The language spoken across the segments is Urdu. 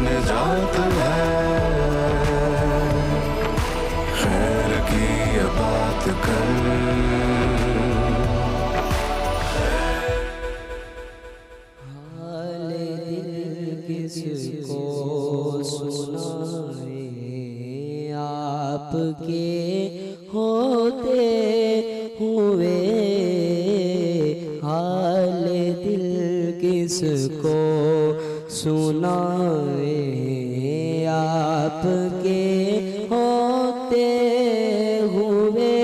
نجات ہے، خیر کی یہ بات کر. حال دل کس کو سنائے، آپ کے ہوتے ہوئے. حال دل کس کو سنائے، آپ کے ہوتے ہوئے.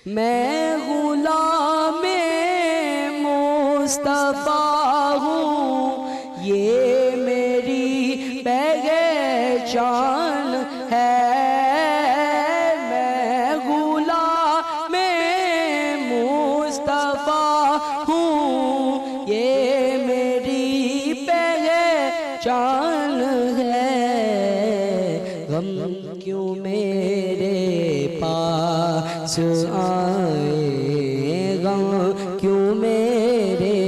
میں غلام مصطفیٰ ہوں، یہ میری پہچان ہے. میں غلام مصطفیٰ ہوں، یہ میری پہچان ہے. غم کیوں میرے پاس آئے، غم کیوں میرے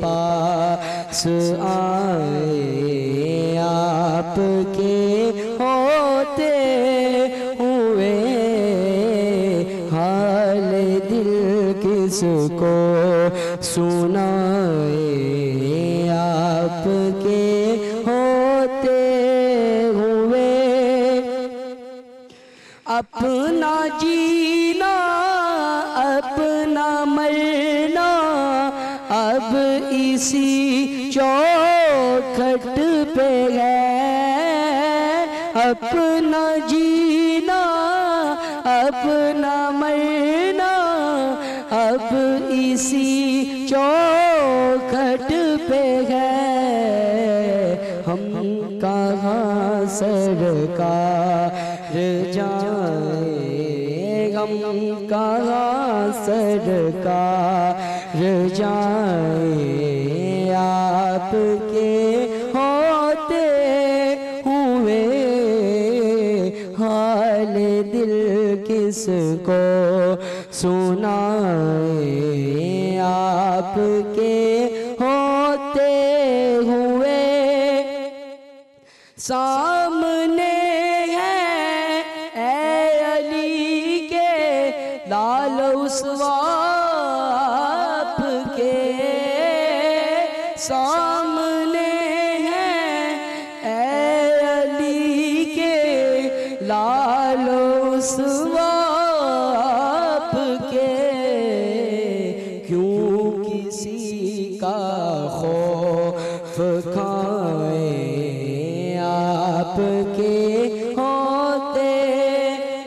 پاس آئے، آپ کے ہوتے ہوئے. حال دل کس کو سنائے، آپ کے ہوتے ہوئے. اپنا جینا اپنا مرنا اب اسی چوکھٹ پہ ہے. اپنا جینا اپنا مرنا اب اسی چوکھٹ پہ ہے. ہم کہاں سرکار جائیں، ہم کہاں سرکار جائیں، آپ کے ہوتے ہوئے. حال دل کس کو سنائے، آپ کے ہوتے ہوئے. سامنے ہے اے علی کے لال اسوا آپ کے، سامنے ہے اے علی کے لال اسوا آپ کے. کیوں کسی کا خوف کھائیں، آپ کے ہوتے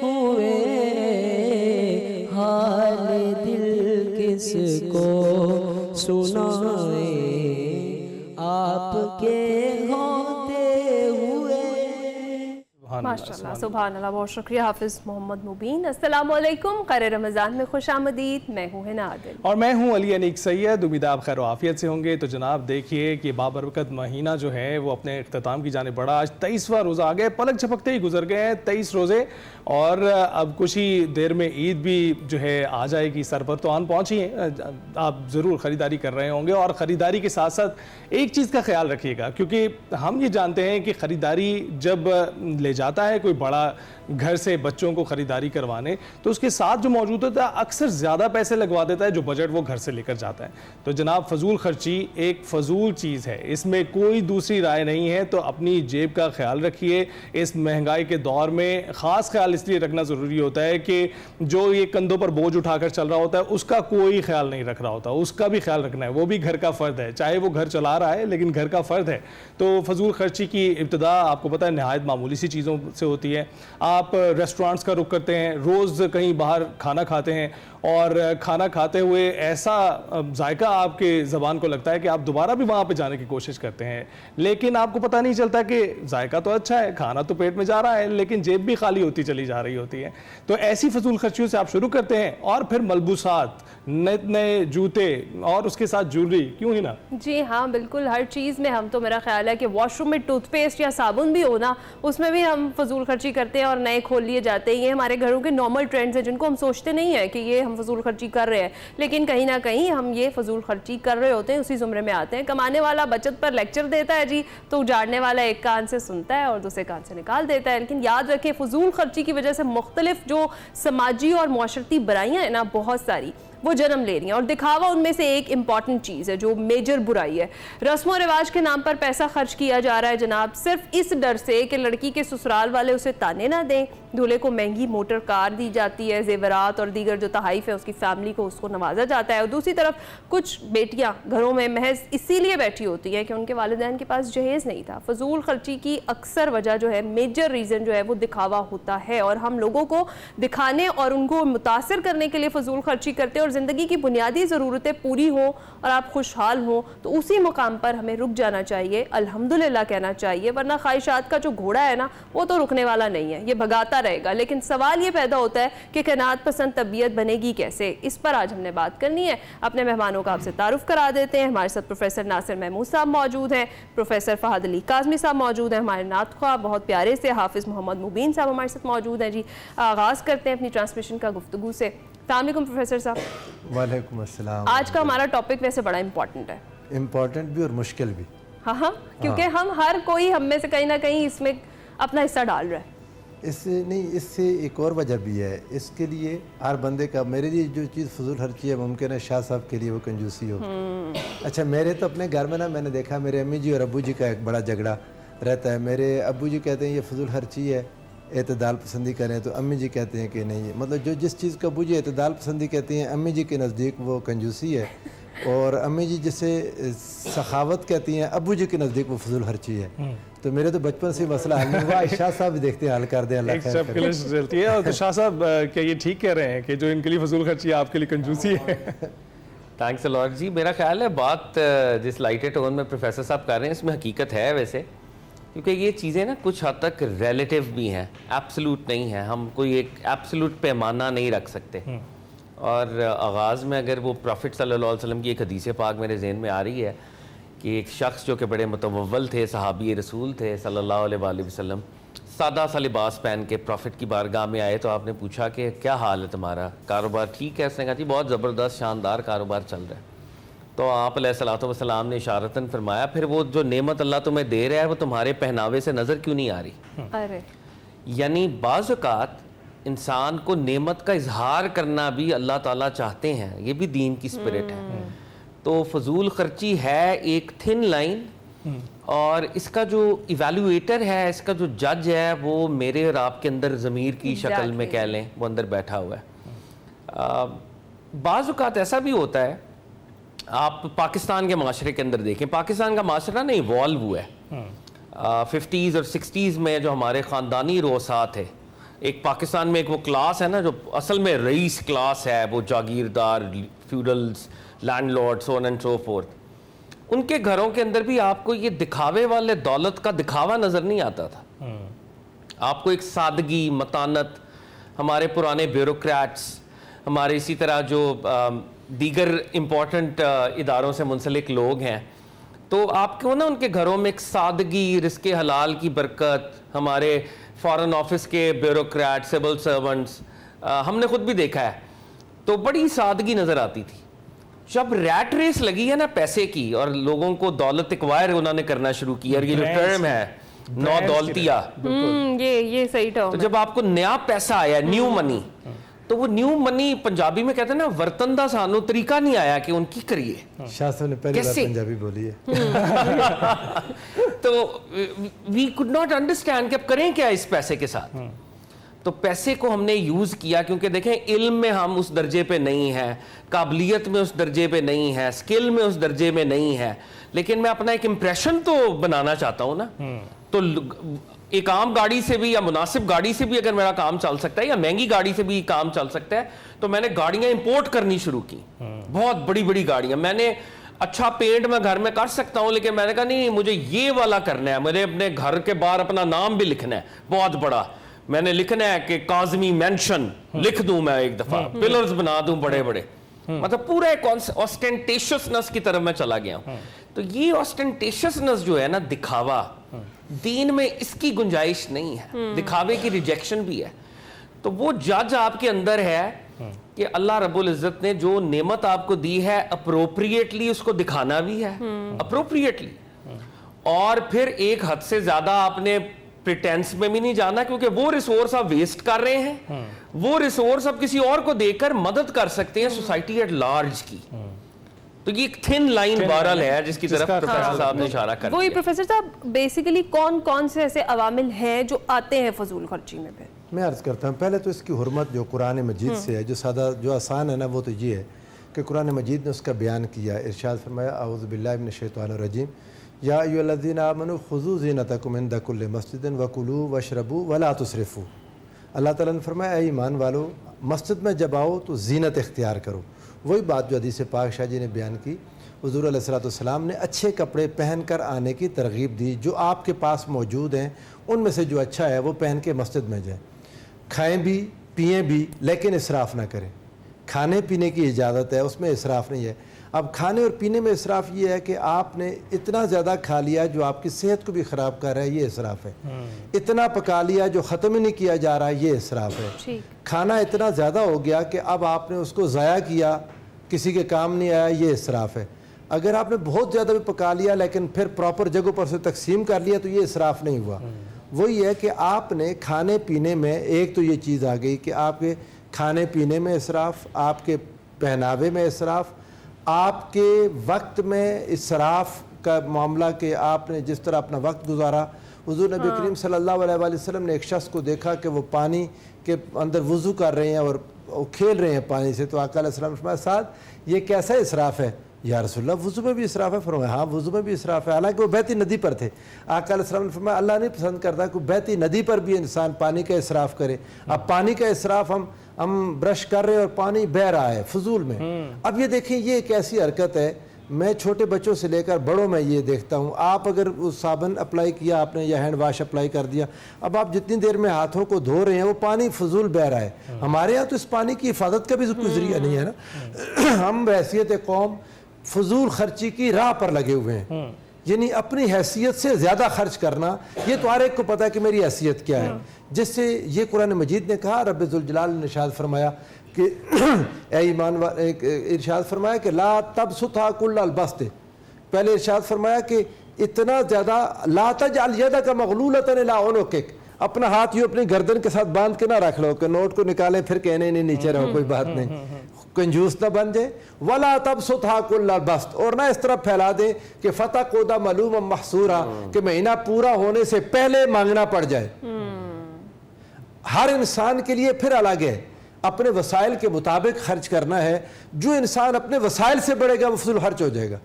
ہوئے. حال دل کس کو سنائے، آپ کے ہوتے ہوئے. ماشاءاللہ، سبحان اللہ، بہت شکریہ حافظ محمد مبین. السلام علیکم، خیر رمضان میں خوش آمدید. میں ہوں ہنا عادل اور میں ہوں علی انیک سید. امید آپ خیر و عافیت سے ہوں گے. تو جناب دیکھیے کہ بابرکت مہینہ جو ہے وہ اپنے اختتام کی جانب بڑھا. آج 23واں روزہ آ گئے، پلک جھپکتے ہی گزر گئے ہیں 23 روزے، اور اب کچھ ہی دیر میں عید بھی جو ہے آ جائے گی. سر پر تو آن پہنچی ہیں، آپ ضرور خریداری کر رہے ہوں گے، اور خریداری کے ساتھ ساتھ ایک چیز کا خیال رکھیے گا، کیونکہ ہم یہ جانتے ہیں کہ خریداری جب لے جاتا ہے کوئی بڑا گھر سے بچوں کو خریداری کروانے، تو اس کے ساتھ جو موجود ہوتا ہے اکثر زیادہ پیسے لگوا دیتا ہے جو بجٹ وہ گھر سے لے کر جاتا ہے. تو جناب فضول خرچی ایک فضول چیز ہے، اس میں کوئی دوسری رائے نہیں ہے. تو اپنی جیب کا خیال رکھیے. اس مہنگائی کے دور میں خاص خیال اس لیے رکھنا ضروری ہوتا ہے کہ جو یہ کندھوں پر بوجھ اٹھا کر چل رہا ہوتا ہے اس کا کوئی خیال نہیں رکھ رہا ہوتا، اس کا بھی خیال رکھنا ہے. وہ بھی گھر کا فرد ہے، چاہے وہ گھر چلا رہا ہے لیکن گھر کا فرد ہے. تو فضول خرچی کی ابتدا آپ کو پتہ ہے نہایت معمولی سی چیزوں سے ہوتی ہے. آپ ریسٹورانٹس کا رخ کرتے ہیں، روز کہیں باہر کھانا کھاتے ہیں، اور کھانا کھاتے ہوئے ایسا ذائقہ آپ کے زبان کو لگتا ہے کہ آپ دوبارہ بھی وہاں پہ جانے کی کوشش کرتے ہیں، لیکن آپ کو پتہ نہیں چلتا کہ ذائقہ تو اچھا ہے، کھانا تو پیٹ میں جا رہا ہے، لیکن جیب بھی خالی ہوتی چلی جا رہی ہوتی ہے. تو ایسی فضول خرچیوں سے آپ شروع کرتے ہیں، اور پھر ملبوسات، نئے جوتے اور اس کے ساتھ جویلری، کیوں ہی نا؟ جی ہاں بالکل، ہر چیز میں ہم تو، میرا خیال ہے کہ واش روم میں ٹوتھ پیسٹ یا صابن بھی ہونا، اس میں بھی ہم ہم فضول خرچی کرتے ہیں اور نئے کھول لیے جاتے ہیں. یہ ہمارے گھروں کے نارمل ٹرینڈز ہیں جن کو ہم سوچتے نہیں ہیں کہ یہ ہم فضول خرچی کر رہے ہیں, لیکن کہیں نہ کہیں ہم یہ فضول خرچی کر رہے ہوتے ہیں, اسی زمرے میں آتے ہیں. کمانے والا بچت پر لیکچر دیتا ہے جی, تو اجاڑنے والا ایک کان سے سنتا ہے اور دوسرے کان سے نکال دیتا ہے. لیکن یاد رکھیں فضول خرچی کی وجہ سے مختلف جو سماجی اور معاشرتی برائیاں ہیں نا, بہت ساری وہ جنم لے رہی ہیں, اور دکھاوا ان میں سے ایک امپورٹنٹ چیز ہے جو میجر برائی ہے. رسم و رواج کے نام پر پیسہ خرچ کیا جا رہا ہے جناب, صرف اس ڈر سے کہ لڑکی کے سسرال والے اسے تانے نہ دیں. دولہے کو مہنگی موٹر کار دی جاتی ہے, زیورات اور دیگر جو تحائف ہے اس کی فیملی کو اس کو نوازا جاتا ہے. اور دوسری طرف کچھ بیٹیاں گھروں میں محض اسی لیے بیٹھی ہوتی ہیں کہ ان کے والدین کے پاس جہیز نہیں تھا. فضول خرچی کی اکثر وجہ جو ہے, میجر ریزن جو ہے, وہ دکھاوا ہوتا ہے, اور ہم لوگوں کو دکھانے اور ان کو متاثر کرنے کے لیے فضول خرچی کرتے ہیں. اور زندگی کی بنیادی ضرورتیں پوری ہوں اور آپ خوشحال ہوں تو اسی مقام پر ہمیں رک جانا چاہیے, الحمدللہ کہنا چاہیے, ورنہ خواہشات کا جو گھوڑا ہے نا وہ تو رکنے والا نہیں ہے, یہ بھگاتا رہے گا. لیکن سوال یہ پیدا ہوتا ہے کہ قناعت پسند طبیعت بنے گی کیسے, اس پر آج ہم نے بات کرنی ہے. اپنے مہمانوں کا آپ سے تعارف کرا دیتے ہیں. ہمارے ساتھ پروفیسر ناصر محمود صاحب موجود ہیں, پروفیسر فہد علی کاظمی صاحب موجود ہیں, ہمارے نعت خواہ بہت پیارے سے حافظ محمد مبین صاحب ہمارے ساتھ موجود ہیں. جی آغاز کرتے ہیں اپنی ٹرانسمیشن کا گفتگو سے. السلام علیکم پروفیسر صاحب. وعلیکم السلام. آج کا ہمارا ٹاپک ویسے بڑا امپورٹنٹ ہے, امپورٹنٹ بھی اور مشکل بھی. ہاں کیونکہ ہم ہر کوئی ہم میں سے کہیں نہ کہیں اس میں اپنا حصہ ڈال رہا ہے. اس سے نہیں, اس سے ایک اور وجہ بھی ہے. اس کے لیے ہر بندے کا, میرے لیے جو چیز فضول خرچی ہے ممکن ہے شاہ صاحب کے لیے وہ کنجوسی ہو. اچھا میرے تو اپنے گھر میں نا, میں نے دیکھا میرے امی جی اور ابو جی کا ایک بڑا جھگڑا رہتا ہے. میرے ابو جی کہتے ہیں یہ فضول خرچی ہے, اعتدال پسندی کریں, تو امی جی کہتے ہیں کہ نہیں. مطلب جو جس چیز کا ابو جی اعتدال پسندی کہتی ہیں, امی جی کے نزدیک وہ کنجوسی ہے, اور امی جی جسے سخاوت کہتی ہیں ابو جی کے نزدیک وہ فضول خرچی ہے. تو میرے تو بچپن سے مسئلہ حل نہیں ہوا. شاہ صاحب بھی دیکھتے ہیں حل کر دیں, اللہ خیر کرے. چلتی ہے. اور تو شاہ صاحب کیا یہ ٹھیک کہہ رہے ہیں کہ جو ان کے لیے فضول خرچی ہے آپ کے لیے کنجوسی ہے؟ تھینکس الاٹ جی. میرا خیال ہے بات جس لائٹ ٹون میں پروفیسر صاحب کر رہے ہیں اس میں حقیقت ہے ویسے, کیونکہ یہ چیزیں نا کچھ حد تک ریلیٹیو بھی ہیں, ایبسلوٹ نہیں ہیں. ہم کوئی ایک ایبسلوٹ پیمانہ نہیں رکھ سکتے. اور آغاز میں اگر وہ پروفٹ صلی اللہ علیہ وسلم کی ایک حدیث پاک میرے ذہن میں آ رہی ہے کہ ایک شخص جو کہ بڑے متول تھے, صحابی رسول تھے صلی اللہ علیہ وآلہ وسلم, سادہ سا لباس پہن کے پروفٹ کی بارگاہ میں آئے. تو آپ نے پوچھا کہ کیا حال ہے تمہارا, کاروبار ٹھیک ہے؟ اس نے کہا جی بہت زبردست شاندار کاروبار چل رہا ہے. تو آپ علیہ الصلوۃ والسلام نے اشارتاً فرمایا پھر وہ جو نعمت اللہ تمہیں دے رہا ہے وہ تمہارے پہناوے سے نظر کیوں نہیں آ رہی؟ یعنی بعض اوقات انسان کو نعمت کا اظہار کرنا بھی اللہ تعالیٰ چاہتے ہیں, یہ بھی دین کی اسپرٹ ہے. تو فضول خرچی ہے ایک تھن لائن, اور اس کا جو ایویلویٹر ہے, اس کا جو جج ہے, وہ میرے اور آپ کے اندر ضمیر کی شکل میں کہہ لیں وہ اندر بیٹھا ہوا ہے. بعض اوقات ایسا بھی ہوتا ہے, آپ پاکستان کے معاشرے کے اندر دیکھیں, پاکستان کا معاشرہ نا ایوالو ہوا ہے. 50s اور 60s میں جو ہمارے خاندانی روسات ہے, ایک پاکستان میں ایک وہ کلاس ہے نا جو اصل میں رئیس کلاس ہے, وہ جاگیردار, feudals, landlord, so on and so forth. ان کے گھروں کے اندر بھی آپ کو یہ دکھاوے والے دولت کا دکھاوا نظر نہیں آتا تھا. آپ کو ایک سادگی, متانت, ہمارے پرانے بیوروکریٹس, ہمارے اسی طرح جو دیگر امپورٹنٹ اداروں سے منسلک لوگ ہیں, تو آپ کو نا ان کے گھروں میں ایک سادگی, رزق حلال کی برکت, ہمارے فارن آفس کے بیوروکریٹ, سول سرونٹس, ہم نے خود بھی دیکھا ہے, تو بڑی سادگی نظر آتی تھی. جب ریٹ ریس لگی ہے نا پیسے کی, اور لوگوں کو دولت ایکوائر انہوں نے کرنا شروع کیا, اور یہ جو ٹرم ہے نو دولتیا, یہ صحیح ٹرم, تو جب آپ کو نیا پیسہ آیا, نیو منی, تو وہ نیو منی پنجابی میں کہتے ہیں نا ورتن دا سانو طریقہ نہیں آیا کہ ان کی کریے. شاہ صاحب نے پہلی بار پنجابی بولی ہے. تو وی کوڈ ناٹ انڈرسٹینڈ کہ اب کریں کیا اس پیسے کے ساتھ. تو پیسے کو ہم نے یوز کیا, کیونکہ دیکھیں علم میں ہم اس درجے پہ نہیں ہیں, قابلیت میں اس درجے پہ نہیں ہے, اسکل میں اس درجے میں نہیں ہے, لیکن میں اپنا ایک امپریشن تو بنانا چاہتا ہوں نا. تو ایک عام گاڑی سے بھی یا مناسب گاڑی سے بھی اگر میرا کام چل سکتا ہے, یا مہنگی گاڑی سے بھی کام چل سکتا ہے, تو میں نے گاڑیاں امپورٹ کرنی شروع کی, بہت بڑی بڑی گاڑیاں. میں نے اچھا پینٹ میں گھر میں کر سکتا ہوں, لیکن میں نے کہا نہیں, مجھے یہ والا کرنا ہے, مجھے اپنے گھر کے باہر اپنا نام بھی لکھنا ہے بہت بڑا. میں نے لکھنا ہے کہ کاظمی مینشن لکھ دوں میں ایک دفعہ, پلرز بنا دوں بڑے بڑے, مطلب پورا ایک آسٹینٹیشسنس کی طرف میں چلا گیا ہوں. تو یہ آسٹینٹیشسنس جو ہے نا, دکھاوا, دین میں اس کی گنجائش نہیں ہے, دکھاوے کی ریجیکشن بھی ہے. تو وہ جج آپ کے اندر ہے کہ اللہ رب العزت نے جو نعمت آپ کو دی ہے اپروپریٹلی اس کو دکھانا بھی ہے, اپروپریٹلی, اور پھر ایک حد سے زیادہ آپ نے پریٹینس میں بھی نہیں جانا, کیونکہ وہ ریسورس آپ ویسٹ کر رہے ہیں, وہ ریسورس آپ کسی اور کو دے کر مدد کر سکتے ہیں سوسائٹی ایٹ لارج کی. تو یہ ایک تھن لائن بہرحال ہے جس کی طرف پروفیسر صاحب نے اشارہ کر دیا. وہی پروفیسر صاحب بیسیکلی کون کون سے ایسے عوامل ہیں جو آتے ہیں فضول خرچی میں پھر؟ میں عرض کرتا ہوں, پہلے تو اس کی حرمت جو قرآن مجید سے ہے, جو سادہ جو آسان ہے نا, وہ تو یہ ہے کہ قرآن مجید نے اس کا بیان کیا. ارشاد فرمایا اعوذ باللہ من الشیطان الرجیم یا ایھا الذین آمنوا خذوا زینتکم عند کل مسجد وکلوا واشربوا ولا تسرفوا. اللہ تعالیٰ نے فرمایا اے ایمان والو, مسجد میں جب آؤ تو زینت اختیار کرو. وہی بات جو حدیث پاک شاہ جی نے بیان کی, حضور علیہ الصلوۃ والسلام نے اچھے کپڑے پہن کر آنے کی ترغیب دی. جو آپ کے پاس موجود ہیں ان میں سے جو اچھا ہے وہ پہن کے مسجد میں جائیں. کھائیں بھی پئیں بھی لیکن اسراف نہ کریں. کھانے پینے کی اجازت ہے, اس میں اسراف نہیں ہے. اب کھانے اور پینے میں اسراف یہ ہے کہ آپ نے اتنا زیادہ کھا لیا جو آپ کی صحت کو بھی خراب کر رہا ہے, یہ اسراف ہے. اتنا پکا لیا جو ختم ہی نہیں کیا جا رہا ہے, یہ اسراف ہے. کھانا اتنا زیادہ ہو گیا کہ اب آپ نے اس کو ضائع کیا, کسی کے کام نہیں آیا, یہ اسراف ہے. اگر آپ نے بہت زیادہ بھی پکا لیا لیکن پھر پراپر جگہوں پر سے تقسیم کر لیا تو یہ اسراف نہیں ہوا. وہی ہے کہ آپ نے کھانے پینے میں, ایک تو یہ چیز آ گئی کہ آپ کے کھانے پینے میں اسراف, آپ کے پہناوے میں اسراف, آپ کے وقت میں اسراف کا معاملہ کہ آپ نے جس طرح اپنا وقت گزارا. حضور نبی کریم صلی اللہ علیہ وآلہ وسلم نے ایک شخص کو دیکھا کہ وہ پانی کے اندر وضو کر رہے ہیں اور کھیل رہے ہیں پانی سے. تو آقا علیہ السلام نے فرمایا سعد یہ کیسا اسراف ہے؟ یا رسول اللہ وضو میں بھی اسراف ہے؟ فرمایا ہاں وضو میں بھی اسراف ہے. حالانکہ وہ بہتی ندی پر تھے. آقا علیہ السلام نے فرمایا اللہ نہیں پسند کرتا کہ بہتی ندی پر بھی انسان پانی کا اسراف کرے. اب پانی کا اسراف ہم برش کر رہے ہیں اور پانی بہہ رہا ہے فضول میں. اب یہ دیکھیں یہ ایک ایسی حرکت ہے, میں چھوٹے بچوں سے لے کر بڑوں میں یہ دیکھتا ہوں. آپ اگر صابن اپلائی کیا آپ نے یا ہینڈ واش اپلائی کر دیا, اب آپ جتنی دیر میں ہاتھوں کو دھو رہے ہیں وہ پانی فضول بہہ رہا ہے. ہمارے ہاں تو اس پانی کی حفاظت کا بھی کوئی ذریعہ نہیں ہے نا. ہم بحیثیت قوم فضول خرچی کی راہ پر لگے ہوئے ہیں, یعنی اپنی حیثیت سے زیادہ خرچ کرنا. یہ تو ہر ایک کو پتا ہے کہ میری حیثیت کیا ہے, جس سے یہ قرآن مجید نے کہا. رب ذوالجلال نے ارشاد فرمایا کہ اے ایمان ارشاد فرمایا کہ لا تبسطھا کل البسط. پہلے ارشاد فرمایا کہ اتنا زیادہ لا تجعل یدک مغلولۃ الی عنقک, اپنا ہاتھ یوں اپنی گردن کے ساتھ باندھ کے نہ رکھ لو کہ نوٹ کو نکالیں پھر کہنے نہیں نیچے رہو, کوئی بات نہیں, کنجوس نہ بن جائے. ولا تبسطھا کل البسط, اور نہ اس طرح پھیلا دیں کہ فتقعد ملوما محسورا, کہ مہینہ پورا ہونے سے پہلے مانگنا پڑ جائے. ہر انسان کے لیے پھر الگ ہے, اپنے وسائل کے مطابق خرچ کرنا ہے. جو انسان اپنے وسائل سے بڑھے گا وہ فضول خرچ ہو جائے گا.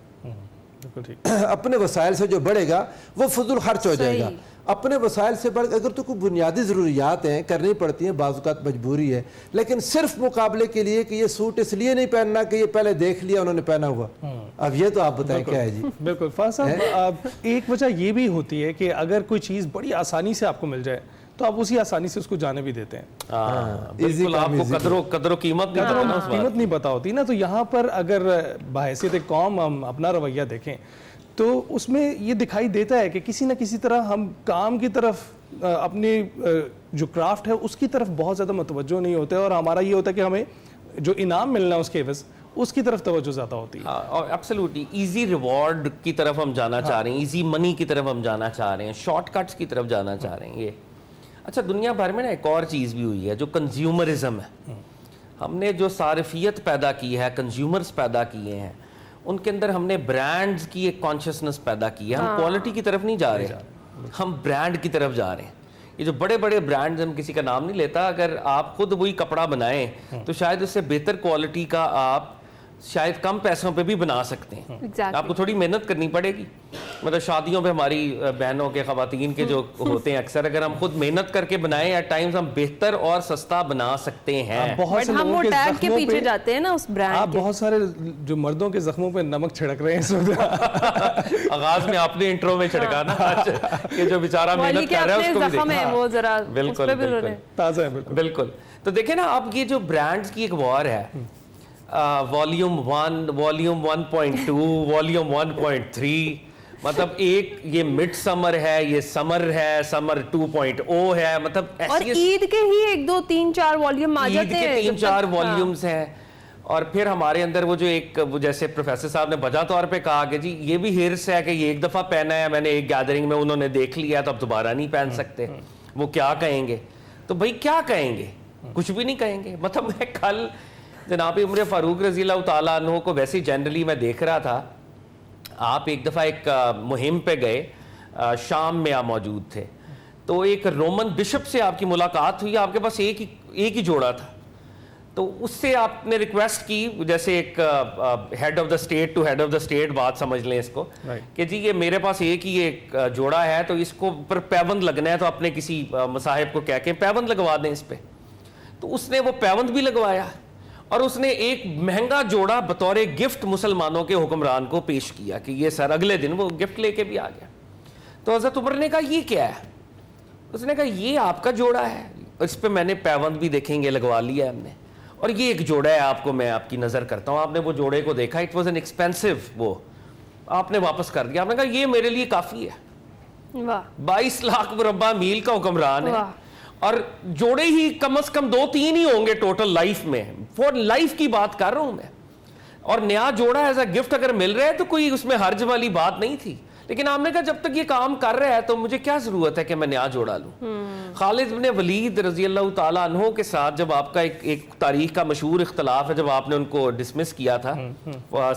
اپنے وسائل سے جو بڑھے گا وہ فضول خرچ ہو جائے گا. اپنے وسائل سے بڑھ, اگر تو کوئی بنیادی ضروریات ہیں کرنی پڑتی ہیں, بعض اوقات مجبوری ہے, لیکن صرف مقابلے کے لیے کہ یہ سوٹ اس لیے نہیں پہننا کہ یہ پہلے دیکھ لیا انہوں نے پہنا ہوا. اب یہ تو آپ بتائیں کیا ہے جی. بالکل فاضل صاحب, ایک وجہ یہ بھی ہوتی ہے کہ اگر کوئی چیز بڑی آسانی سے آپ کو مل جائے تو آپ اسی آسانی سے اس کو جانے بھی دیتے ہیں. بالکل, آپ کو قدر و قیمت نہیں پتا ہوتی نا. تو یہاں پر اگر بحیثیت قوم ہم اپنا رویہ دیکھیں تو اس میں یہ دکھائی دیتا ہے کہ کسی نہ کسی طرح ہم کام کی طرف, اپنی جو کرافٹ ہے اس کی طرف بہت زیادہ متوجہ نہیں ہوتے, اور ہمارا یہ ہوتا ہے کہ ہمیں جو انعام ملنا ہے اس کے عوض اس کی طرف توجہ زیادہ ہوتی ہے. ایبسلیوٹلی, ایزی ریوارڈ کی طرف ہم جانا چاہ رہے ہیں, ایزی منی کی طرف ہم جانا چاہ رہے ہیں, شارٹ کٹس کی طرف جانا چاہ رہے ہیں. یہ اچھا, دنیا بھر میں نا ایک اور چیز بھی ہوئی ہے جو کنزیومرزم ہے. ہم نے جو صارفیت پیدا کی ہے, کنزیومرز پیدا کیے ہیں, ان کے اندر ہم نے برانڈز کی ایک کانشسنس پیدا کی ہے. ہم کوالٹی کی طرف نہیں جا رہے, ہم برانڈ کی طرف جا رہے ہیں. یہ جو بڑے بڑے برانڈز, ہم کسی کا نام نہیں لیتا, اگر آپ خود وہی کپڑا بنائیں تو شاید اس سے بہتر کوالٹی کا آپ شاید کم پیسوں پہ بھی بنا سکتے ہیں. آپ کو تھوڑی محنت کرنی پڑے گی. مطلب شادیوں پہ ہماری بہنوں کے, خواتین کے جو ہوتے ہیں اکثر, اگر ہم خود محنت کر کے بنائیں ایٹ ٹائمز ہم بہتر اور سستا بنا سکتے ہیں. بہت ہم وہ ٹیگ کے پیچھے جاتے ہیں نا اس برانڈ آپ بہت سارے جو مردوں کے زخموں پہ نمک چھڑک رہے ہیں. آغاز میں آپ نے انٹرو میں چھڑکا نا کہ جو بیچارہ محنت کر رہا ہے اس کو بھی دیکھیں. وہ ذرا بالکل تازہ ہے. بالکل. تو دیکھیں نا, اب یہ جو برانڈز کی ایک وار ہے, والیوم 1, والیوم 1.2, والیوم 1.3, مطلب ایک یہ مڈ سمر ہے, یہ سمر ہے, سمر 2.0 ہے, مطلب اور عید کے ہی 1 2 3 4 والیوم آ جاتے ہیں, عید کے 3-4 والیومز ہیں. اور پھر ہمارے اندر وہ جو ایک جیسے پروفیسر صاحب نے بجا طور پہ کہا کہ جی یہ بھی ہرس ہے کہ یہ ایک دفعہ پہنا ہے, میں نے ایک گیدرنگ میں انہوں نے دیکھ لیا تو اب دوبارہ نہیں پہن سکتے, وہ کیا کہیں گے. تو بھائی کیا کہیں گے, کچھ بھی نہیں کہیں گے. مطلب میں کل جناب عمر فاروق رضی اللہ تعالیٰ عنہ کو ویسے جنرلی میں دیکھ رہا تھا, آپ ایک دفعہ ایک مہم پہ گئے, شام میں آپ موجود تھے, تو ایک رومن بشپ سے آپ کی ملاقات ہوئی, آپ کے پاس ایک ہی جوڑا تھا. تو اس سے آپ نے ریکویسٹ کی, جیسے ایک head of the state to head of the state بات سمجھ لیں اس کو, کہ جی یہ میرے پاس ایک ہی ایک جوڑا ہے, تو اس کو پر پیوند لگنا ہے, تو اپنے کسی مصاحب کو کہہ کے پیوند لگوا دیں اس پہ. تو اس نے وہ پیوند بھی لگوایا, اور اس نے ایک مہنگا جوڑا بطور گفٹ مسلمانوں کے حکمران کو پیش کیا کہ یہ سر, اگلے دن وہ گفٹ لے کے بھی آ گیا. تو حضرت عمر نے کہا یہ کیا ہے؟ اس نے کہا یہ آپ کا جوڑا ہے, اس پہ میں نے پیوند بھی دیکھیں گے لگوا لیا ہے ہم نے, اور یہ ایک جوڑا ہے, آپ کو میں آپ کی نظر کرتا ہوں. آپ نے وہ جوڑے کو دیکھا, اٹ واز این ایکسپینسو, وہ آپ نے واپس کر دیا. آپ نے کہا یہ میرے لیے کافی ہے. 22 لاکھ مربع میل کا حکمران ہے, اور جوڑے ہی کم از کم 2-3 ہی ہوں گے ٹوٹل لائف میں, فور لائف کی بات کر رہا ہوں میں. اور نیا جوڑا ایز اے گفٹ اگر مل رہا ہے تو کوئی اس میں حرج والی بات نہیں تھی. لیکن آپ نے کہا جب تک یہ کام کر رہا ہے تو مجھے کیا ضرورت ہے کہ میں نیا جوڑا لوں. خالد بن ولید رضی اللہ تعالیٰ عنہ کے ساتھ جب آپ کا ایک تاریخ کا مشہور اختلاف ہے, جب آپ نے ان کو ڈسمس کیا تھا,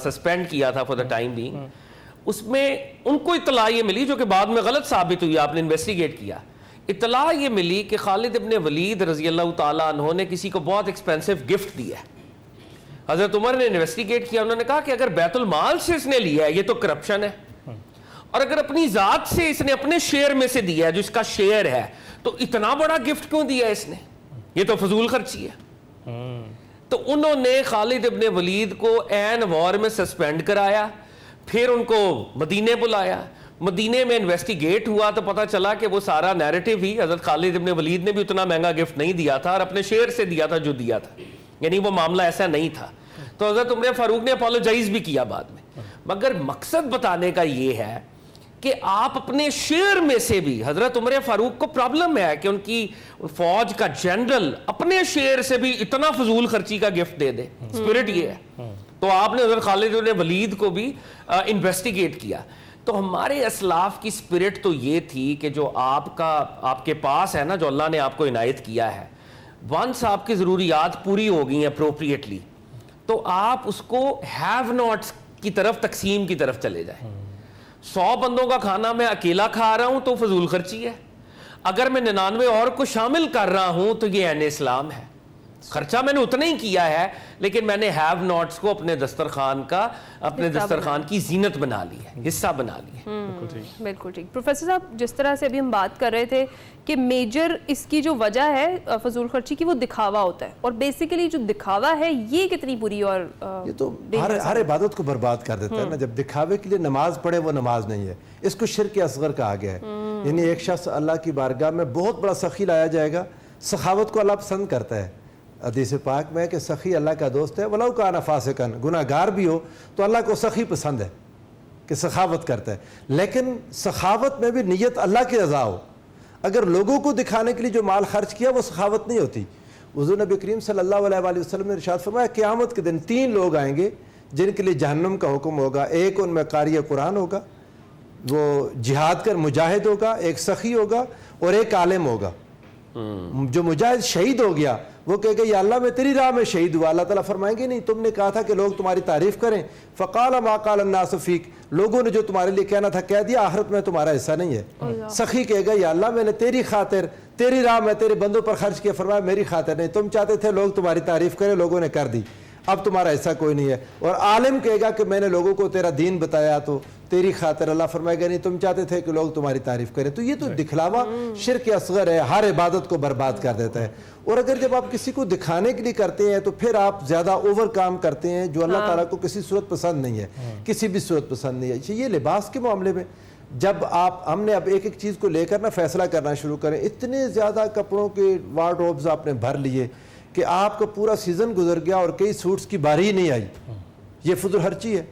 سسپینڈ کیا تھا فار دا ٹائم بینگ, اس میں ان کو اطلاع یہ ملی, جو کہ بعد میں غلط ثابت ہوئی, آپ نے انویسٹیگیٹ کیا, اطلاع یہ ملی کہ خالد ابن ولید رضی اللہ تعالیٰ عنہ نے کسی کو بہت ایکسپینسو گفٹ دیا ہے. حضرت عمر نے انویسٹیگیٹ کیا, انہوں نے کہا کہ اگر بیت المال سے اس نے لیا ہے یہ تو کرپشن ہے, اور اگر اپنی ذات سے اس نے اپنے شیئر میں سے دیا ہے جو اس کا شیئر ہے, تو اتنا بڑا گفٹ کیوں دیا اس نے, یہ تو فضول خرچی ہے. تو انہوں نے خالد ابن ولید کو عین وار میں سسپینڈ کرایا, پھر ان کو مدینے بلایا, مدینے میں انویسٹیگیٹ ہوا تو پتا چلا کہ وہ سارا نیریٹو ہی حضرت خالد ابن ولید نے بھی اتنا مہنگا گفٹ نہیں دیا تھا, اور اپنے شیئر سے دیا تھا جو دیا تھا, یعنی وہ معاملہ ایسا نہیں تھا. تو حضرت عمر فاروق نے اپولوجائز بھی کیا بعد میں. مگر مقصد بتانے کا یہ ہے کہ آپ اپنے شیئر میں سے بھی, حضرت عمر فاروق کو پرابلم ہے کہ ان کی فوج کا جنرل اپنے شیئر سے بھی اتنا فضول خرچی کا گفٹ دے دے, اسپرٹ یہ ہے. تو آپ نے حضرت خالد بن ولید کو بھی انویسٹیگیٹ کیا. تو ہمارے اسلاف کی اسپرٹ تو یہ تھی کہ جو آپ کے پاس ہے نا, جو اللہ نے آپ کو عنایت کیا ہے, ونس آپ کی ضروریات پوری ہو گئی ہیں اپروپریٹلی, تو آپ اس کو ہیو ناٹس کی طرف, تقسیم کی طرف چلے جائیں. 100 بندوں کا کھانا میں اکیلا کھا رہا ہوں تو فضول خرچی ہے, اگر میں 99 اور کو شامل کر رہا ہوں تو یہ عین اسلام ہے. خرچہ میں نے اتنا ہی کیا ہے, لیکن میں نے ہیو ناٹس کو اپنے دسترخوان کی زینت بنا لی ہے, حصہ بنا لی ہے. بالکل ٹھیک. پروفیسر صاحب, جس طرح سے ابھی ہم بات کر رہے تھے کہ میجر اس کی جو وجہ ہے فضول خرچی کی, وہ دکھاوا ہوتا ہے, اور بیسیکلی جو دکھاوا ہے یہ کتنی بری اور یہ تو ہر عبادت کو برباد کر دیتا ہے نا. جب دکھاوے کے لیے نماز پڑھے وہ نماز نہیں ہے, اس کو شرک اصغر کہا گیا ہے. یعنی ایک شخص اللہ کی بارگاہ میں بہت بڑا سخی لایا جائے گا. سخاوت کو اللہ پسند کرتا ہے. حدیث پاک میں کہ سخی اللہ کا دوست ہے, وَلَوْ كَانَ فَاسِقًا, گناہ گار بھی ہو تو اللہ کو سخی پسند ہے کہ سخاوت کرتا ہے. لیکن سخاوت میں بھی نیت اللہ کی رضا ہو. اگر لوگوں کو دکھانے کے لیے جو مال خرچ کیا وہ سخاوت نہیں ہوتی. حضور نبی کریم صلی اللہ علیہ وآلہ وسلم نے ارشاد فرمایا قیامت کے دن 3 لوگ آئیں گے جن کے لیے جہنم کا حکم ہوگا. ایک ان میں قاری قرآن ہوگا, وہ جہاد کر مجاہد ہوگا, ایک سخی ہوگا, اور ایک عالم ہوگا. جو مجاہد شہید ہو گیا وہ کہے گا یا اللہ میں تیری راہ میں شہید ہوا. اللہ تعالیٰ فرمائیں گے نہیں, تم نے کہا تھا کہ لوگ تمہاری تعریف کریں. فقال ما قال الناس فیک, لوگوں نے جو تمہارے لیے کہنا تھا کہہ دیا, آخرت میں تمہارا حصہ نہیں ہے. سخی کہے گا یا اللہ میں نے تیری خاطر, تیری راہ میں تیرے بندوں پر خرچ کیا, فرمایا میری خاطر نہیں, تم چاہتے تھے لوگ تمہاری تعریف کریں, لوگوں نے کر دی, اب تمہارا حصہ کوئی نہیں ہے. اور عالم کہے گا کہ میں نے لوگوں کو تیرا دین بتایا تو تیری خاطر, اللہ فرمائے گا نہیں, تم چاہتے تھے کہ لوگ تمہاری تعریف کریں. تو یہ تو دکھلاوا شرک اصغر ہے, ہر عبادت کو برباد کر دیتا ہے. اور اگر جب آپ کسی کو دکھانے کے لیے کرتے ہیں تو پھر آپ زیادہ اوور کام کرتے ہیں, جو اللہ تعالیٰ کو کسی صورت پسند نہیں ہے, کسی بھی صورت پسند نہیں ہے. یہ لباس کے معاملے میں جب ہم نے اب ایک چیز کو لے کر نا فیصلہ کرنا شروع کریں, اتنے زیادہ کپڑوں کے وارڈروبز آپ نے بھر لیے کہ آپ کا پورا سیزن گزر گیا اور کئی سوٹس کی باری ہی نہیں آئی. یہ فضول خرچی ہے.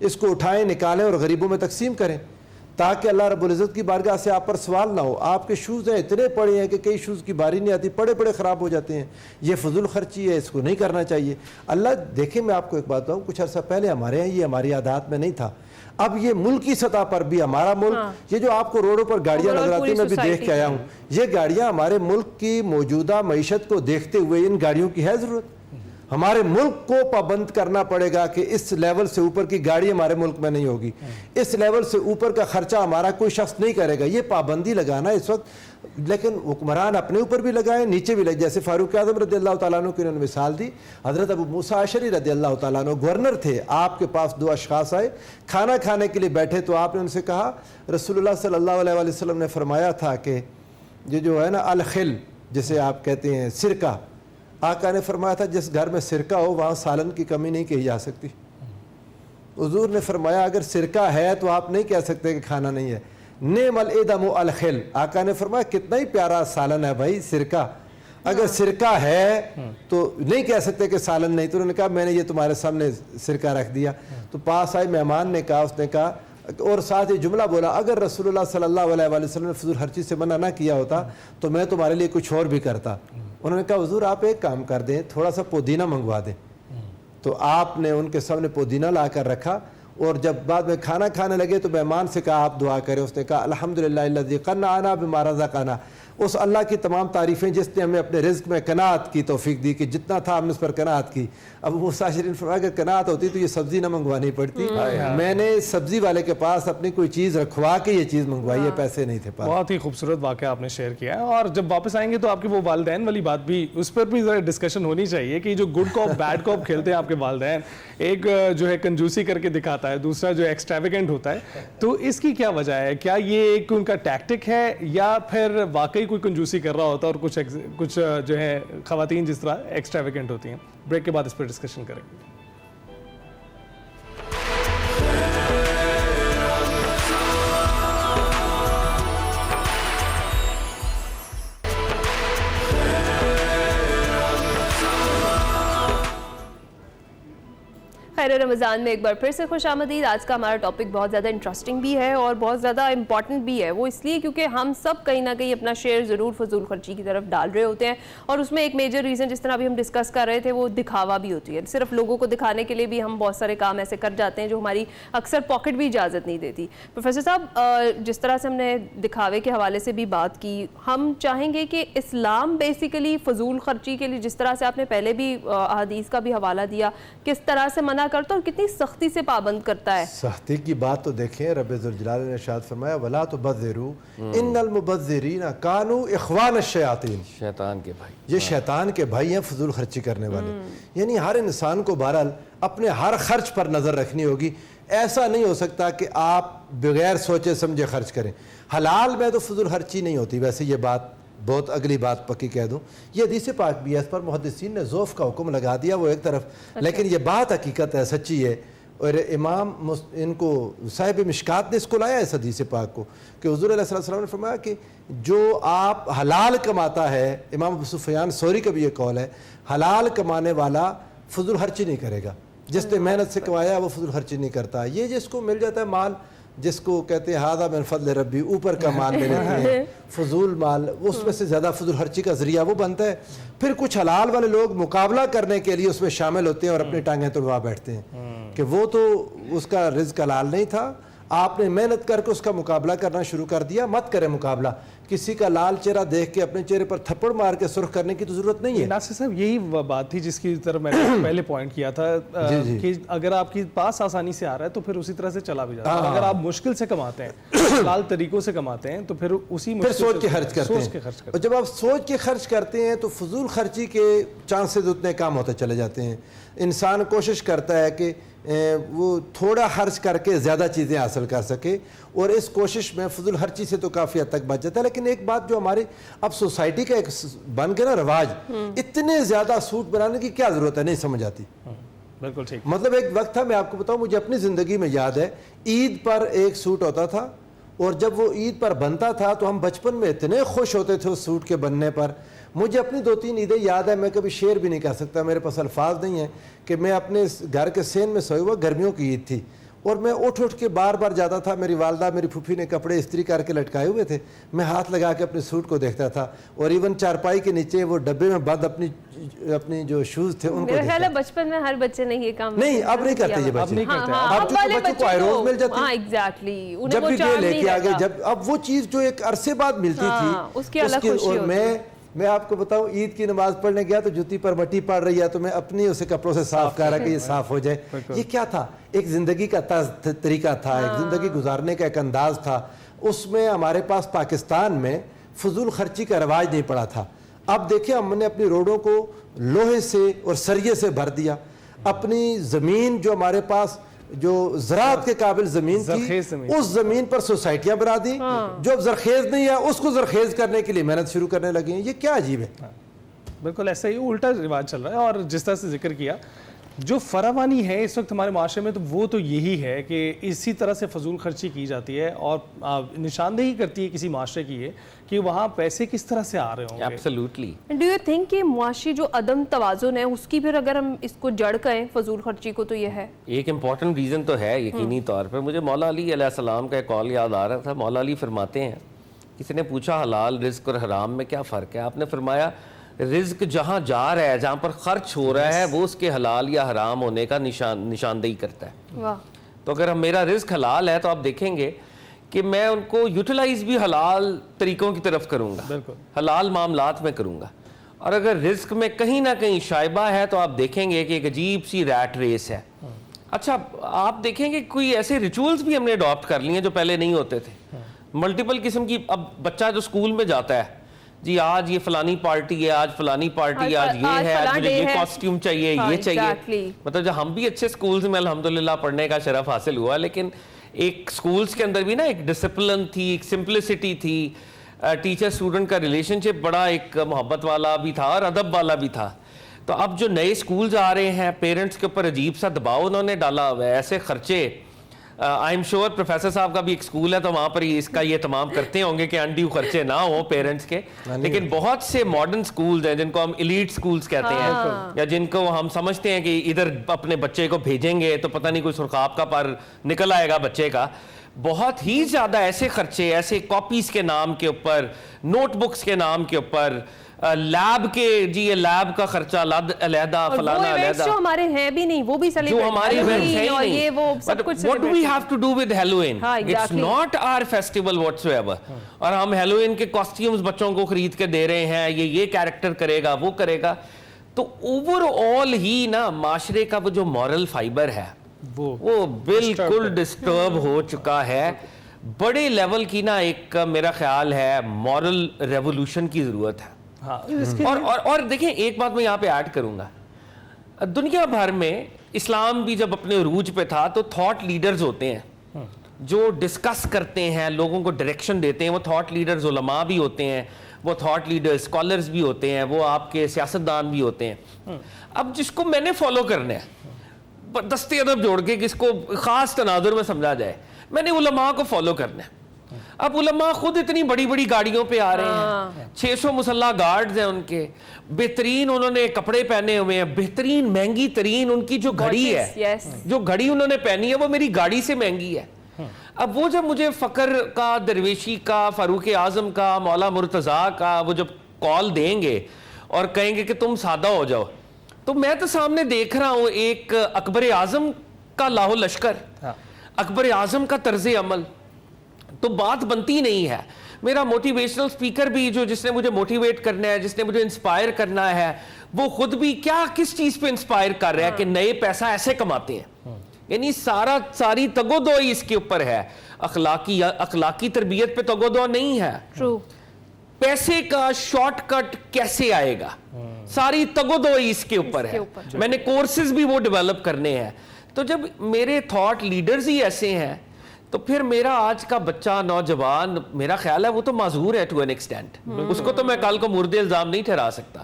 اس کو اٹھائیں, نکالیں اور غریبوں میں تقسیم کریں. تاکہ اللہ رب العزت کی بارگاہ سے آپ پر سوال نہ ہو. آپ کے شوز ہیں اتنے پڑے ہیں کہ کئی شوز کی باری نہیں آتی, پڑے پڑے خراب ہو جاتے ہیں. یہ فضول خرچی ہے, اس کو نہیں کرنا چاہیے. اللہ دیکھیں میں آپ کو ایک بات بتاؤں, کچھ عرصہ پہلے ہمارے یہاں یہ ہماری عادات میں نہیں تھا. اب یہ ملکی سطح پر بھی ہمارا ملک, یہ جو آپ کو روڈوں پر گاڑیاں نظر آتی ہیں, میں بھی دیکھ کے آیا ہوں, یہ گاڑیاں ہمارے ملک کی موجودہ معیشت کو دیکھتے ہوئے ان گاڑیوں کی ہے ضرورت؟ ہمارے ملک کو پابند کرنا پڑے گا کہ اس لیول سے اوپر کی گاڑی ہمارے ملک میں نہیں ہوگی, اس لیول سے اوپر کا خرچہ ہمارا کوئی شخص نہیں کرے گا. یہ پابندی لگانا اس وقت, لیکن حکمران اپنے اوپر بھی لگائیں, نیچے بھی لگائیں. جیسے فاروق اعظم رضی اللہ تعالیٰ عنہ کی انہوں نے مثال دی. حضرت ابو موسیٰ اشعری رضی اللہ تعالیٰ عنہ گورنر تھے, آپ کے پاس 2 اشخاص آئے, کھانا کھانے کے لیے بیٹھے, تو آپ نے ان سے کہا, رسول اللہ صلی اللہ علیہ وآلہ وسلم نے فرمایا تھا کہ یہ جو ہے نا الخل جسے آپ کہتے ہیں سرکہ, آقا نے فرمایا تھا جس گھر میں سرکہ ہو وہاں سالن کی کمی نہیں کہی جا سکتی. حضور نے فرمایا اگر سرکہ ہے تو آپ نہیں کہہ سکتے کہ کھانا نہیں ہے. نعم الادم الخل, آقا نے فرمایا کتنا ہی پیارا سالن ہے بھائی سرکہ, اگر سرکہ ہے تو نہیں کہہ سکتے کہ سالن نہیں. تو انہوں نے کہا میں نے یہ تمہارے سامنے سرکہ رکھ دیا. تو پاس آئے مہمان نے کہا, اس نے کہا اور ساتھ یہ جملہ بولا, اگر رسول اللہ صلی اللہ علیہ وآلہ وسلم نے فضول خرچی سے منع نہ کیا ہوتا تو میں تمہارے لیے کچھ اور بھی کرتا. انہوں نے کہا حضور آپ ایک کام کر دیں, تھوڑا سا پودینہ منگوا دیں. تو آپ نے ان کے سامنے پودینہ لا کر رکھا, اور جب بعد میں کھانا کھانے لگے تو مہمان سے کہا آپ دعا کریں. اس نے کہا الحمدللہ الذی قنعنا بما رزقنا, اس اللہ کی تمام تعریفیں جس نے ہمیں اپنے رزق میں قناعت کی توفیق دی کہ جتنا تھا ہم نے اس پر قناعت کی. اب موسیٰ اشعری نے فرمایا اگر قناعت ہوتی تو یہ سبزی نہ منگوانی پڑتی, میں نے سبزی والے کے پاس اپنی کوئی چیز رکھوا کے یہ چیز منگوائی ہے, پیسے نہیں تھے پاس. بہت ہی خوبصورت واقعہ آپ نے شیئر کیا ہے. اور جب واپس آئیں گے تو آپ کے وہ والدین والی بات بھی, اس پر بھی ذرا ڈسکشن ہونی چاہیے کہ جو گڈ کاپ بیڈ کاپ کھیلتے ہیں آپ کے والدین, ایک جو ہے کنجوسی کر کے دکھاتا ہے, دوسرا جو ایکسٹراویگنٹ ہوتا ہے, تو اس کی کیا وجہ ہے؟ کیا یہ ایک ان کا ٹیکٹک ہے یا پھر واقعی کوئی کنجوسی کر رہا ہوتا ہے اور کچھ جو ہے خواتین جس طرح ایکسٹراویگنٹ ہوتی ہیں؟ بریک کے بعد اس پر ڈسکشن کریں گے. خیر رمضان میں ایک بار پھر سے خوش آمدید. آج کا ہمارا ٹاپک بہت زیادہ انٹرسٹنگ بھی ہے اور بہت زیادہ امپورٹنٹ بھی ہے. وہ اس لیے کیونکہ ہم سب کہیں نہ کہیں اپنا شیئر ضرور فضول خرچی کی طرف ڈال رہے ہوتے ہیں, اور اس میں ایک میجر ریزن جس طرح ابھی ہم ڈسکس کر رہے تھے وہ دکھاوا بھی ہوتی ہے. صرف لوگوں کو دکھانے کے لیے بھی ہم بہت سارے کام ایسے کر جاتے ہیں جو ہماری اکثر پاکٹ بھی اجازت نہیں دیتی. پروفیسر صاحب, جس طرح سے ہم نے دکھاوے کے حوالے سے بھی بات کی, ہم چاہیں گے کہ اسلام بیسیکلی فضول خرچی کے لیے جس طرح سے آپ نے پہلے بھی احادیث کا بھی حوالہ دیا, کس طرح سے منع کرتا اور کتنی سختی سے پابند کرتا ہے؟ سختی کی بات تو دیکھیں, رب ذوالجلال نے ارشاد فرمایا ولا تبذروا ان المبذرین کانوا اخوان الشیاطین, شیطان کے بھائی, یہ شیطان کے بھائی ہیں فضول خرچی کرنے والے. یعنی ہر انسان کو بہرحال اپنے ہر خرچ پر نظر رکھنی ہوگی. ایسا نہیں ہو سکتا کہ آپ بغیر سوچے سمجھے خرچ کریں. حلال میں تو فضول خرچی نہیں ہوتی. ویسے یہ بات بہت اگلی بات پکی کہہ دوں, یہ حدیث پاک بھی ہے, اس پر محدثین نے ذوف کا حکم لگا دیا وہ ایک طرف, لیکن یہ بات حقیقت ہے, سچی ہے. اور امام ان کو صاحب مشکات نے اس کو لایا اس حدیث پاک کو کہ حضور علیہ السلام نے فرمایا کہ جو آپ حلال کماتا ہے, امام ابو سفیان ثوری کا بھی یہ قول ہے, حلال کمانے والا فضول خرچی نہیں کرے گا. جس نے محنت سے کمایا وہ فضول خرچی نہیں کرتا. یہ جس کو مل جاتا ہے مال, جس کو کہتے ہیں ہادہ من فضل ربی, اوپر کا مال لے لیتے ہیں, فضول مال, اس میں سے زیادہ فضول خرچی کا ذریعہ وہ بنتا ہے. پھر کچھ حلال والے لوگ مقابلہ کرنے کے لیے اس میں شامل ہوتے ہیں اور اپنی ٹانگیں توڑوا بیٹھتے ہیں کہ وہ تو اس کا رزق حلال نہیں تھا, آپ نے محنت کر کے اس کا مقابلہ کرنا شروع کر دیا. مت کریں مقابلہ. کسی کا لال چہرہ دیکھ کے اپنے چہرے پر تھپڑ مار کے سرخ کرنے کی تو ضرورت نہیں ہے. ناصر صاحب, یہی بات تھی جس کی طرف میں نے پہلے پوائنٹ کیا تھا کہ اگر آپ کے پاس آسانی سے آ رہا ہے تو پھر اسی طرح سے چلا بھی جاتا ہے. اگر آپ مشکل سے کماتے ہیں, حلال طریقوں سے کماتے ہیں, تو پھر اسی پھر سوچ کے خرچ کرتے ہیں. اور جب آپ سوچ کے خرچ کرتے ہیں تو فضول خرچی کے چانسز اتنے کم ہوتے چلے جاتے ہیں. انسان کوشش کرتا ہے کہ وہ تھوڑا خرچ کر کے زیادہ چیزیں حاصل کر سکے, اور اس کوشش میں فضول خرچی سے تو کافی حد تک بچ جاتا ہے. لیکن ایک بات جو ہمارے اب سوسائٹی کا ایک بن گیا نا رواج, اتنے زیادہ سوٹ بنانے کی کیا ضرورت ہے, نہیں سمجھ آتی. بالکل ٹھیک. مطلب ایک وقت تھا, میں آپ کو بتاؤں, مجھے اپنی زندگی میں یاد ہے, عید پر ایک سوٹ ہوتا تھا, اور جب وہ عید پر بنتا تھا تو ہم بچپن میں اتنے خوش ہوتے تھے اس سوٹ کے بننے پر. مجھے اپنی 2-3 عیدیں یاد ہے, میں کبھی شیئر بھی نہیں کر سکتا, میرے پاس الفاظ نہیں ہیں, کہ میں اپنے گھر کے سین میں سوئے ہوا, گرمیوں کی عید تھی, اور میں اٹھ کے بار بار جاتا تھا. میری والدہ میری پھوپھی نے کپڑے استری کر کے لٹکائے ہوئے تھے, میں ہاتھ لگا کے اپنے سوٹ کو دیکھتا تھا, اور ایون چارپائی کے نیچے وہ ڈبے میں بند اپنی جو شوز تھے ان کو میرا خیال ہے بچپن میں ہر بچے نے یہ کام نہیں, اب نہیں کرتے یہ بچے. اب جو بچوں کو آئیروز مل جاتی ایگزیکٹلی جب بھی یہ لے کے آگے, جب اب وہ چیز جو ایک عرصے بعد ملتی تھی اس کی الگ خوشی ہوتی ہے. میں آپ کو بتاؤں, عید کی نماز پڑھنے گیا تو جوتی پر مٹی پڑ رہی ہے تو میں اپنی اسے کپڑوں سے صاف کر رہا کہ یہ صاف ہو جائے. یہ کیا تھا؟ ایک زندگی کا طریقہ تھا, ایک زندگی گزارنے کا ایک انداز تھا. اس میں ہمارے پاس پاکستان میں فضول خرچی کا رواج نہیں پڑا تھا. اب دیکھیں ہم نے اپنی روڈوں کو لوہے سے اور سریے سے بھر دیا. اپنی زمین جو ہمارے پاس جو زراعت کے قابل زمین تھی, اس زمین پر سوسائٹیاں بنا دی. جو زرخیز نہیں ہے اس کو زرخیز کرنے کے لیے محنت شروع کرنے لگے ہیں. یہ کیا عجیب ہے. بالکل ایسا ہی الٹا رواج چل رہا ہے. اور جس طرح سے ذکر کیا جو فراوانی ہے اس وقت ہمارے معاشرے میں, تو وہ تو یہی ہے کہ اسی طرح سے فضول خرچی کی جاتی ہے, اور نشاندہی کرتی ہے کسی معاشرے کی یہ کہ وہاں پیسے کس طرح سے آ رہے ہوں گے. ایبسلیوٹلی. ڈو یو تھنک کہ معاشی جو عدم توازن ہے اس کی پھر اگر ہم اس کو جڑ کہیں فضول خرچی کو, تو یہ ہے ایک امپورٹنٹ ریزن تو ہے یقینی طور پر. مجھے مولا علی علیہ السلام کا ایک قول یاد آ رہا تھا. مولا علی فرماتے ہیں, کسی نے پوچھا حلال رزق اور حرام میں کیا فرق ہے, آپ نے فرمایا رزق جہاں جا رہا ہے, جہاں پر خرچ ہو رہا ہے, وہ اس کے حلال یا حرام ہونے کا نشاندہی کرتا ہے. واہ. تو اگر میرا رزق حلال ہے تو آپ دیکھیں گے کہ میں ان کو یوٹیلائز بھی حلال طریقوں کی طرف کروں گا, حلال معاملات میں کروں گا. اور اگر رزق میں کہیں نہ کہیں شائبہ ہے تو آپ دیکھیں گے کہ ایک عجیب سی ریٹ ریس ہے. اچھا آپ دیکھیں گے کوئی ایسے ریچولز بھی ہم نے اڈاپٹ کر لیے ہیں جو پہلے نہیں ہوتے تھے. ملٹیپل قسم کی, اب بچہ جو اسکول میں جاتا ہے, جی آج یہ فلانی پارٹی ہے, آج فلانی پارٹی ہے, آج یہ ہے, آج مجھے یہ کاسٹیوم چاہیے, یہ چاہیے. مطلب جو ہم بھی اچھے سکولز میں الحمدللہ پڑھنے کا شرف حاصل ہوا, لیکن ایک سکولز کے اندر بھی نا ایک ڈسپلن تھی, ایک سمپلسٹی تھی, ٹیچر اسٹوڈنٹ کا ریلیشن شپ بڑا ایک محبت والا بھی تھا اور ادب والا بھی تھا. تو اب جو نئے سکولز آ رہے ہیں, پیرنٹس کے اوپر عجیب سا دباؤ انہوں نے ڈالا ہوا ہے, ایسے خرچے. آئی ایم شیور پروفیسر صاحب کا بھی ایک سکول ہے تو وہاں پر اس کا یہ تمام کرتے ہوں گے کہ انڈیو خرچے نہ ہوں پیرنٹس کے. لیکن بہت سے ماڈرن سکولز ہیں جن کو ہم ایلیٹ سکولز کہتے ہیں, یا جن کو ہم سمجھتے ہیں کہ ادھر اپنے بچے کو بھیجیں گے تو پتہ نہیں کوئی سرخاب کا پر نکل آئے گا بچے کا. بہت ہی زیادہ ایسے خرچے, ایسے کاپیز کے نام کے اوپر, نوٹ بکس کے نام کے اوپر, لیب کے, جی یہ لیب کا خرچہ علیحدہ, فلانا علیحدہ, جو ہمارے ہیں بھی نہیں وہ بھی جو ہمارے ایونٹس ہیں اور یہ وہ سب کچھ. What do we have to do with Halloween? It's not our festival whatsoever. اور ہم ہیلوئین کے کاسٹیومز بچوں کو خرید کے دے رہے ہیں, یہ کیریکٹر کرے گا, وہ کرے گا. تو اوور آل ہی نا معاشرے کا وہ جو مورل فائبر ہے وہ بالکل ڈسٹرب ہو چکا ہے. بڑے لیول کی نا ایک میرا خیال ہے مورل ریولوشن کی ضرورت ہے. اور دیکھیں ایک بات میں یہاں پہ ایڈ کروں گا, دنیا بھر میں اسلام بھی جب اپنے عروج پہ تھا تو تھاٹ لیڈرز ہوتے ہیں جو ڈسکس کرتے ہیں, لوگوں کو ڈائریکشن دیتے ہیں. وہ تھاٹ لیڈرز علماء بھی ہوتے ہیں, وہ تھاٹ لیڈر اسکالرز بھی ہوتے ہیں, وہ آپ کے سیاستدان بھی ہوتے ہیں. اب جس کو میں نے فالو کرنا ہے دستے ادب جوڑ کے کس کو خاص تناظر میں سمجھا جائے, میں نے علماء کو فالو کرنا ہے. اب علماء خود اتنی بڑی بڑی گاڑیوں پہ آ رہے ہیں, 600 مسلح گارڈز ہیں ان کے, بہترین انہوں نے کپڑے پہنے ہوئے ہیں, بہترین مہنگی ترین ان کی جو گھڑی ہے, جو گھڑی انہوں نے پہنی ہے وہ میری گاڑی سے مہنگی ہے. اب وہ جب مجھے فقر کا, درویشی کا, فاروق اعظم کا, مولا مرتضیٰ کا وہ جب کال دیں گے اور کہیں گے کہ تم سادہ ہو جاؤ, تو میں تو سامنے دیکھ رہا ہوں ایک اکبر اعظم کا لاہو لشکر, اکبر اعظم کا طرز عمل, تو بات بنتی نہیں ہے. میرا موٹیویشنل سپیکر بھی جو جس نے مجھے موٹیویٹ کرنا ہے, جس نے مجھے انسپائر کرنا ہے, وہ خود بھی کیا کس چیز پہ انسپائر کر رہا ہے کہ نئے پیسہ ایسے کماتے ہیں. یعنی ساری تگودوئی اس کے اوپر ہے, اخلاقی تربیت پہ تگودو نہیں ہے. پیسے کا شارٹ کٹ کیسے آئے گا, ساری تگودوئی اس کے اوپر ہے. میں نے کورسز بھی وہ ڈیولپ کرنے ہیں. تو جب میرے تھاٹ لیڈرز ہی ایسے ہیں تو پھر میرا آج کا بچہ, نوجوان, میرا خیال ہے وہ تو معذور ہے ٹو این ایکسٹینٹ. اس کو تو میں کل کو مورد الزام نہیں ٹھہرا سکتا.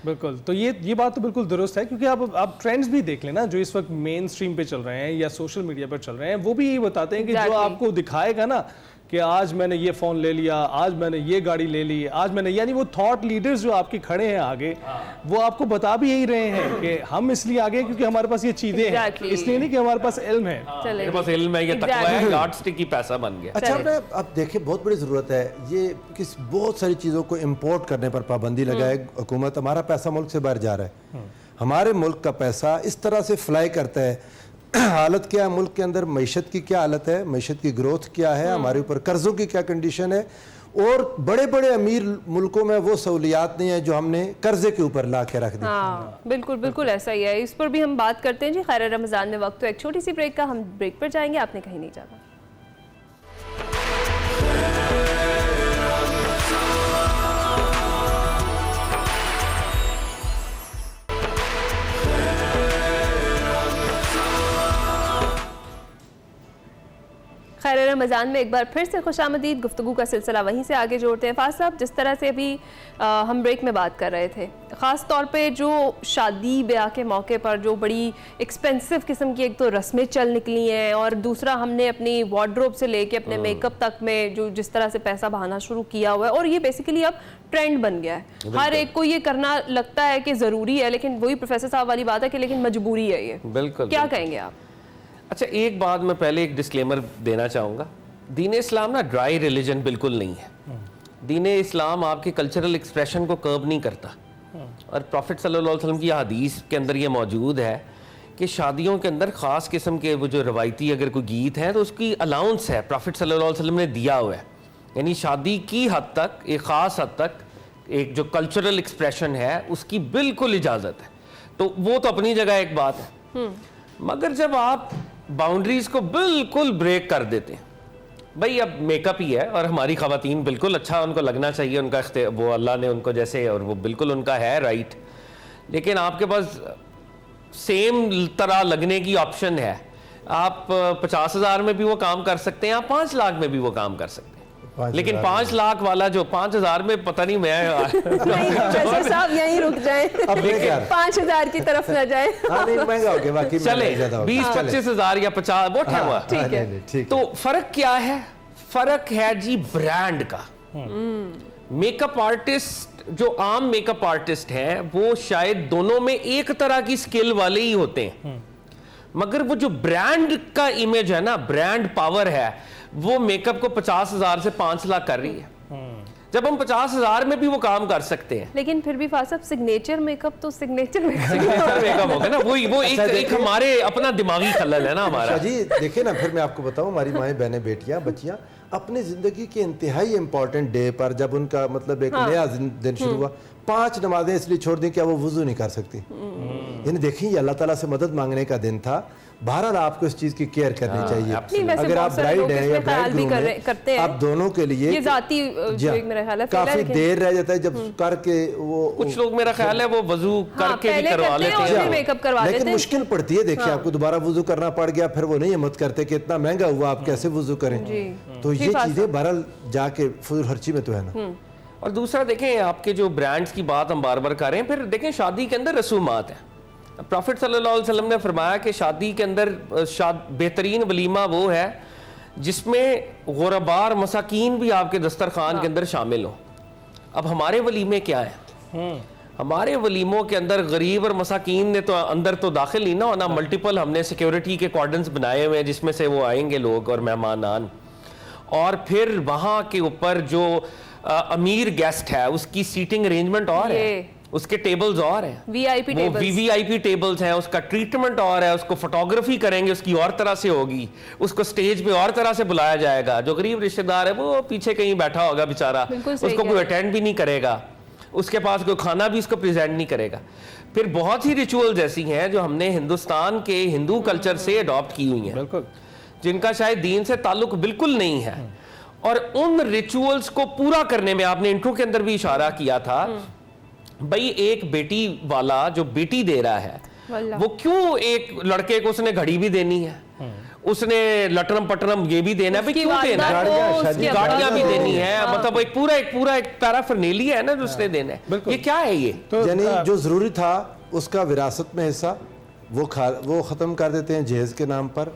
بالکل, تو یہ بات تو بالکل درست ہے, کیونکہ آپ ٹرینڈز بھی دیکھ لیں نا جو اس وقت مین سٹریم پہ چل رہے ہیں یا سوشل میڈیا پر چل رہے ہیں, وہ بھی یہی بتاتے ہیں کہ جو آپ کو دکھائے گا نا کہ کہ آج میں نے یہ فون لے لیا, آج میں نے یہ گاڑی لے لی, آج میں نے, یعنی وہ تھاٹ لیڈرز جو آپ کے کھڑے ہیں آگے, وہ آپ کو بتا بھی یہی رہے ہیں کہ ہم اس لیے آگے کیونکہ ہمارے پاس یہ چیزیں ہیں, اس لیے نہیں کہ ہمارے پاس علم ہے. میرے پاس علم ہے, یہ تقویٰ ہے, یارڈ اسٹک کی پیسہ بن گیا. اچھا اب دیکھیں بہت بڑی ضرورت ہے یہ کس بہت ساری چیزوں کو امپورٹ کرنے پر پابندی لگائے حکومت. ہمارا پیسہ ملک سے باہر جا رہا ہے, ہمارے ملک کا پیسہ اس طرح سے فلائی کرتا ہے. حالت کیا ہے ملک کے اندر, معیشت کی کیا حالت ہے, معیشت کی گروتھ کیا ہے, ہمارے اوپر قرضوں کی کیا کنڈیشن ہے, اور بڑے بڑے امیر ملکوں میں وہ سہولیات نہیں ہیں جو ہم نے قرضے کے اوپر لا کے رکھ دی. ہاں بالکل بالکل ایسا ہی ہے. اس پر بھی ہم بات کرتے ہیں جی. خیر رمضان میں وقت تو ایک چھوٹی سی بریک کا, ہم بریک پر جائیں گے, آپ نے کہیں نہیں جانا. خیر رمضان میں ایک بار پھر سے خوش آمدید. گفتگو کا سلسلہ وہیں سے آگے جوڑتے ہیں. فاضل صاحب, جس طرح سے ابھی ہم بریک میں بات کر رہے تھے, خاص طور پہ جو شادی بیاہ کے موقع پر جو بڑی ایکسپینسو قسم کی ایک تو رسمیں چل نکلی ہیں, اور دوسرا ہم نے اپنی وارڈروب سے لے کے اپنے میک اپ تک میں جو جس طرح سے پیسہ بہانا شروع کیا ہوا ہے, اور یہ بیسیکلی اب ٹرینڈ بن گیا ہے. ہر ایک کو یہ کرنا لگتا ہے کہ ضروری ہے, لیکن وہی پروفیسر صاحب والی بات ہے کہ لیکن مجبوری ہے یہ. بالکل. کیا کہیں گے آپ؟ اچھا ایک بات میں پہلے ایک ڈسکلیمر دینا چاہوں گا. دین اسلام نا ڈرائی ریلیجن بالکل نہیں ہے. دین اسلام آپ کے کلچرل ایکسپریشن کو کرب نہیں کرتا, اور پروفٹ صلی اللہ علیہ وسلم کی حدیث کے اندر یہ موجود ہے کہ شادیوں کے اندر خاص قسم کے وہ جو روایتی اگر کوئی گیت ہیں تو اس کی الاؤنس ہے, پروفٹ صلی اللہ علیہ وسلم نے دیا ہوا ہے. یعنی شادی کی حد تک, ایک خاص حد تک ایک جو کلچرل ایکسپریشن ہے اس کی بالکل اجازت ہے. تو وہ تو اپنی جگہ ایک بات ہے, مگر جب آپ باؤنڈریز کو بالکل بریک کر دیتے ہیں, بھائی اب میک اپ ہی ہے, اور ہماری خواتین بالکل اچھا ان کو لگنا چاہیے, ان کا وہ اللہ نے ان کو جیسے, اور وہ بالکل ان کا ہے رائٹ, لیکن آپ کے پاس سیم طرح لگنے کی آپشن ہے. آپ 50,000 میں بھی وہ کام کر سکتے ہیں, آپ 5 لاکھ میں بھی وہ کام کر سکتے ہیں, لیکن 5 لاکھ والا جو 5,000 میں پتہ نہیں میں پروفیسر صاحب یہیں رک جائیں, 5,000 کی طرف نہ جائیں. مہنگا ہو گیا واقعی, چلے 20-25,000 یا 50 وہ ہوا. ٹھیک ہے. تو فرق کیا ہے؟ فرق ہے جی برانڈ کا. میک اپ آرٹسٹ جو عام میک اپ آرٹسٹ ہیں وہ شاید دونوں میں ایک طرح کی سکل والے ہی ہوتے ہیں, مگر وہ جو برانڈ کا امیج ہے نا, برانڈ پاور ہے, وہ میک اپ کو 50,000 سے 5 لاکھ کر رہی ہے. جب ہم 50,000 میں بھی وہ کام کر سکتے ہیں, لیکن پھر بھی فاضل صاحب سگنیچر میک اپ تو سگنیچر میک اپ ہوگا نا, وہ ایک ہمارے اپنا دماغی خلل ہے نا ہمارا. جی دیکھیں نا, پھر میں آپ کو بتاؤں, ہماری مائیں بہنیں بیٹیاں بچیاں اپنی زندگی کے انتہائی امپورٹنٹ ڈے پر جب ان کا مطلب ایک نیا دن شروع ہوا, 5 نمازیں اس لیے چھوڑ دیں کہ وہ وضو نہیں کر سکتی. یعنی دیکھیں یہ اللہ تعالیٰ سے مدد مانگنے کا دن تھا. بہرحال آپ کو اس چیز کی کیئر کرنی چاہیے. اگر آپ برائڈ ہیں یا برائڈ گروم ہیں, آپ دونوں کے لیے کافی دیر رہ جاتا ہے جب کر کے وہ, کچھ لوگ میرا خیال ہے وہ وضو کر کے بھی کروا لیتے ہیں, لیکن مشکل پڑتی ہے. دیکھیں آپ کو دوبارہ وضو کرنا پڑ گیا, پھر وہ نہیں ہمت کرتے کہ اتنا مہنگا ہوا آپ کیسے وضو کریں. تو یہ چیزیں بہرحال جا کے فضول خرچی میں تو ہے نا. اور دوسرا دیکھیں آپ کے جو برانڈز کی بات ہم بار بار کر رہے ہیں, پھر دیکھیں شادی کے اندر رسومات ہیں. پروفٹ صلی اللہ علیہ وسلم نے فرمایا کہ شادی کے اندر بہترین ولیمہ وہ ہے جس میں غرباء اور مساکین بھی آپ کے دسترخوان کے اندر شامل ہوں. اب ہمارے ولیمے کیا ہیں؟ ہمارے ولیموں کے اندر غریب اور مساکین نے تو اندر تو داخل نہیں نہ ہونا. ملٹیپل ہم نے سیکیورٹی کے کارڈنز بنائے ہوئے ہیں جس میں سے وہ آئیں گے لوگ اور مہمانان, اور پھر وہاں کے اوپر جو امیر گیسٹ ہے اس کی سیٹنگ ارینجمنٹ اور ہے, اس کے ٹیبلز اور ہیں, وی آئی پی ٹیبلز ہیں, اس کا ٹریٹمنٹ اور ہے, اس کو فوٹوگرافی کریں گے اس کی اور طرح سے ہوگی, اس کو سٹیج پہ اور طرح سے بلایا جائے گا. جو غریب رشتہ دار ہے وہ پیچھے کہیں بیٹھا ہوگا بیچارہ, اس کو کوئی اٹینڈ بھی نہیں کرے گا, اس کے پاس کوئی کھانا بھی اس کو پریزینٹ نہیں کرے گا. پھر بہت ہی ریچولز ایسی ہیں جو ہم نے ہندوستان کے ہندو کلچر سے اڈاپٹ کی ہوئی ہیں, جن کا شاید دین سے تعلق بالکل نہیں ہے. اور ان ریچولز کو پورا کرنے میں آپ نے انٹرو کے اندر بھی اشارہ کیا تھا, بھئی ایک بیٹی والا جو بیٹی دے رہا ہے وہ کیوں ایک لڑکے کو اس نے گھڑی بھی دینی ہے, اس نے لٹرم پٹرم یہ بھی دینا ہے, کیوں دینا ہے, گاڑیاں بھی دینی ہے, مطلب ایک پورا ایک پیرافرنیلیا ہے نا جو اس نے دینا ہے. یہ کیا ہے؟ یہ یعنی جو ضروری تھا اس کا وراثت میں حصہ وہ ختم کر دیتے ہیں جہیز کے نام پر.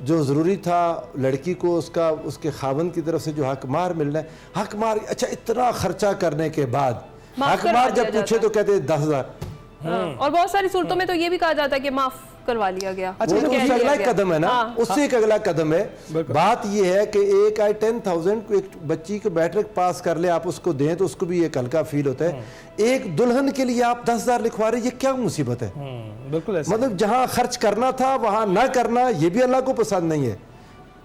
جو ضروری تھا لڑکی کو اس کے خاوند کی طرف سے جو حق مہر ملنا ہے، حق مہر اچھا اتنا خرچہ کرنے کے بعد حق مہر جب پوچھے تو کہتے 10,000. اور بہت ساری صورتوں میں تو یہ بھی کہا جاتا ہے کہ معاف کروا لیا گیا. وہ تو اس سے اگلا قدم ہے نا، اس سے ایک اگلا قدم ہے. بات یہ ہے کہ ایک آئے 10,000 کو ایک بچی کو میٹرک پاس کر لے آپ اس کو دیں تو اس کو بھی ایک ہلکا فیل ہوتا ہے. ایک دلہن کے لیے آپ 10,000 لکھوا رہے ہیں، یہ کیا مصیبت ہے؟ بالکل ایسا مطلب جہاں خرچ کرنا تھا وہاں نہ کرنا یہ بھی اللہ کو پسند نہیں ہے،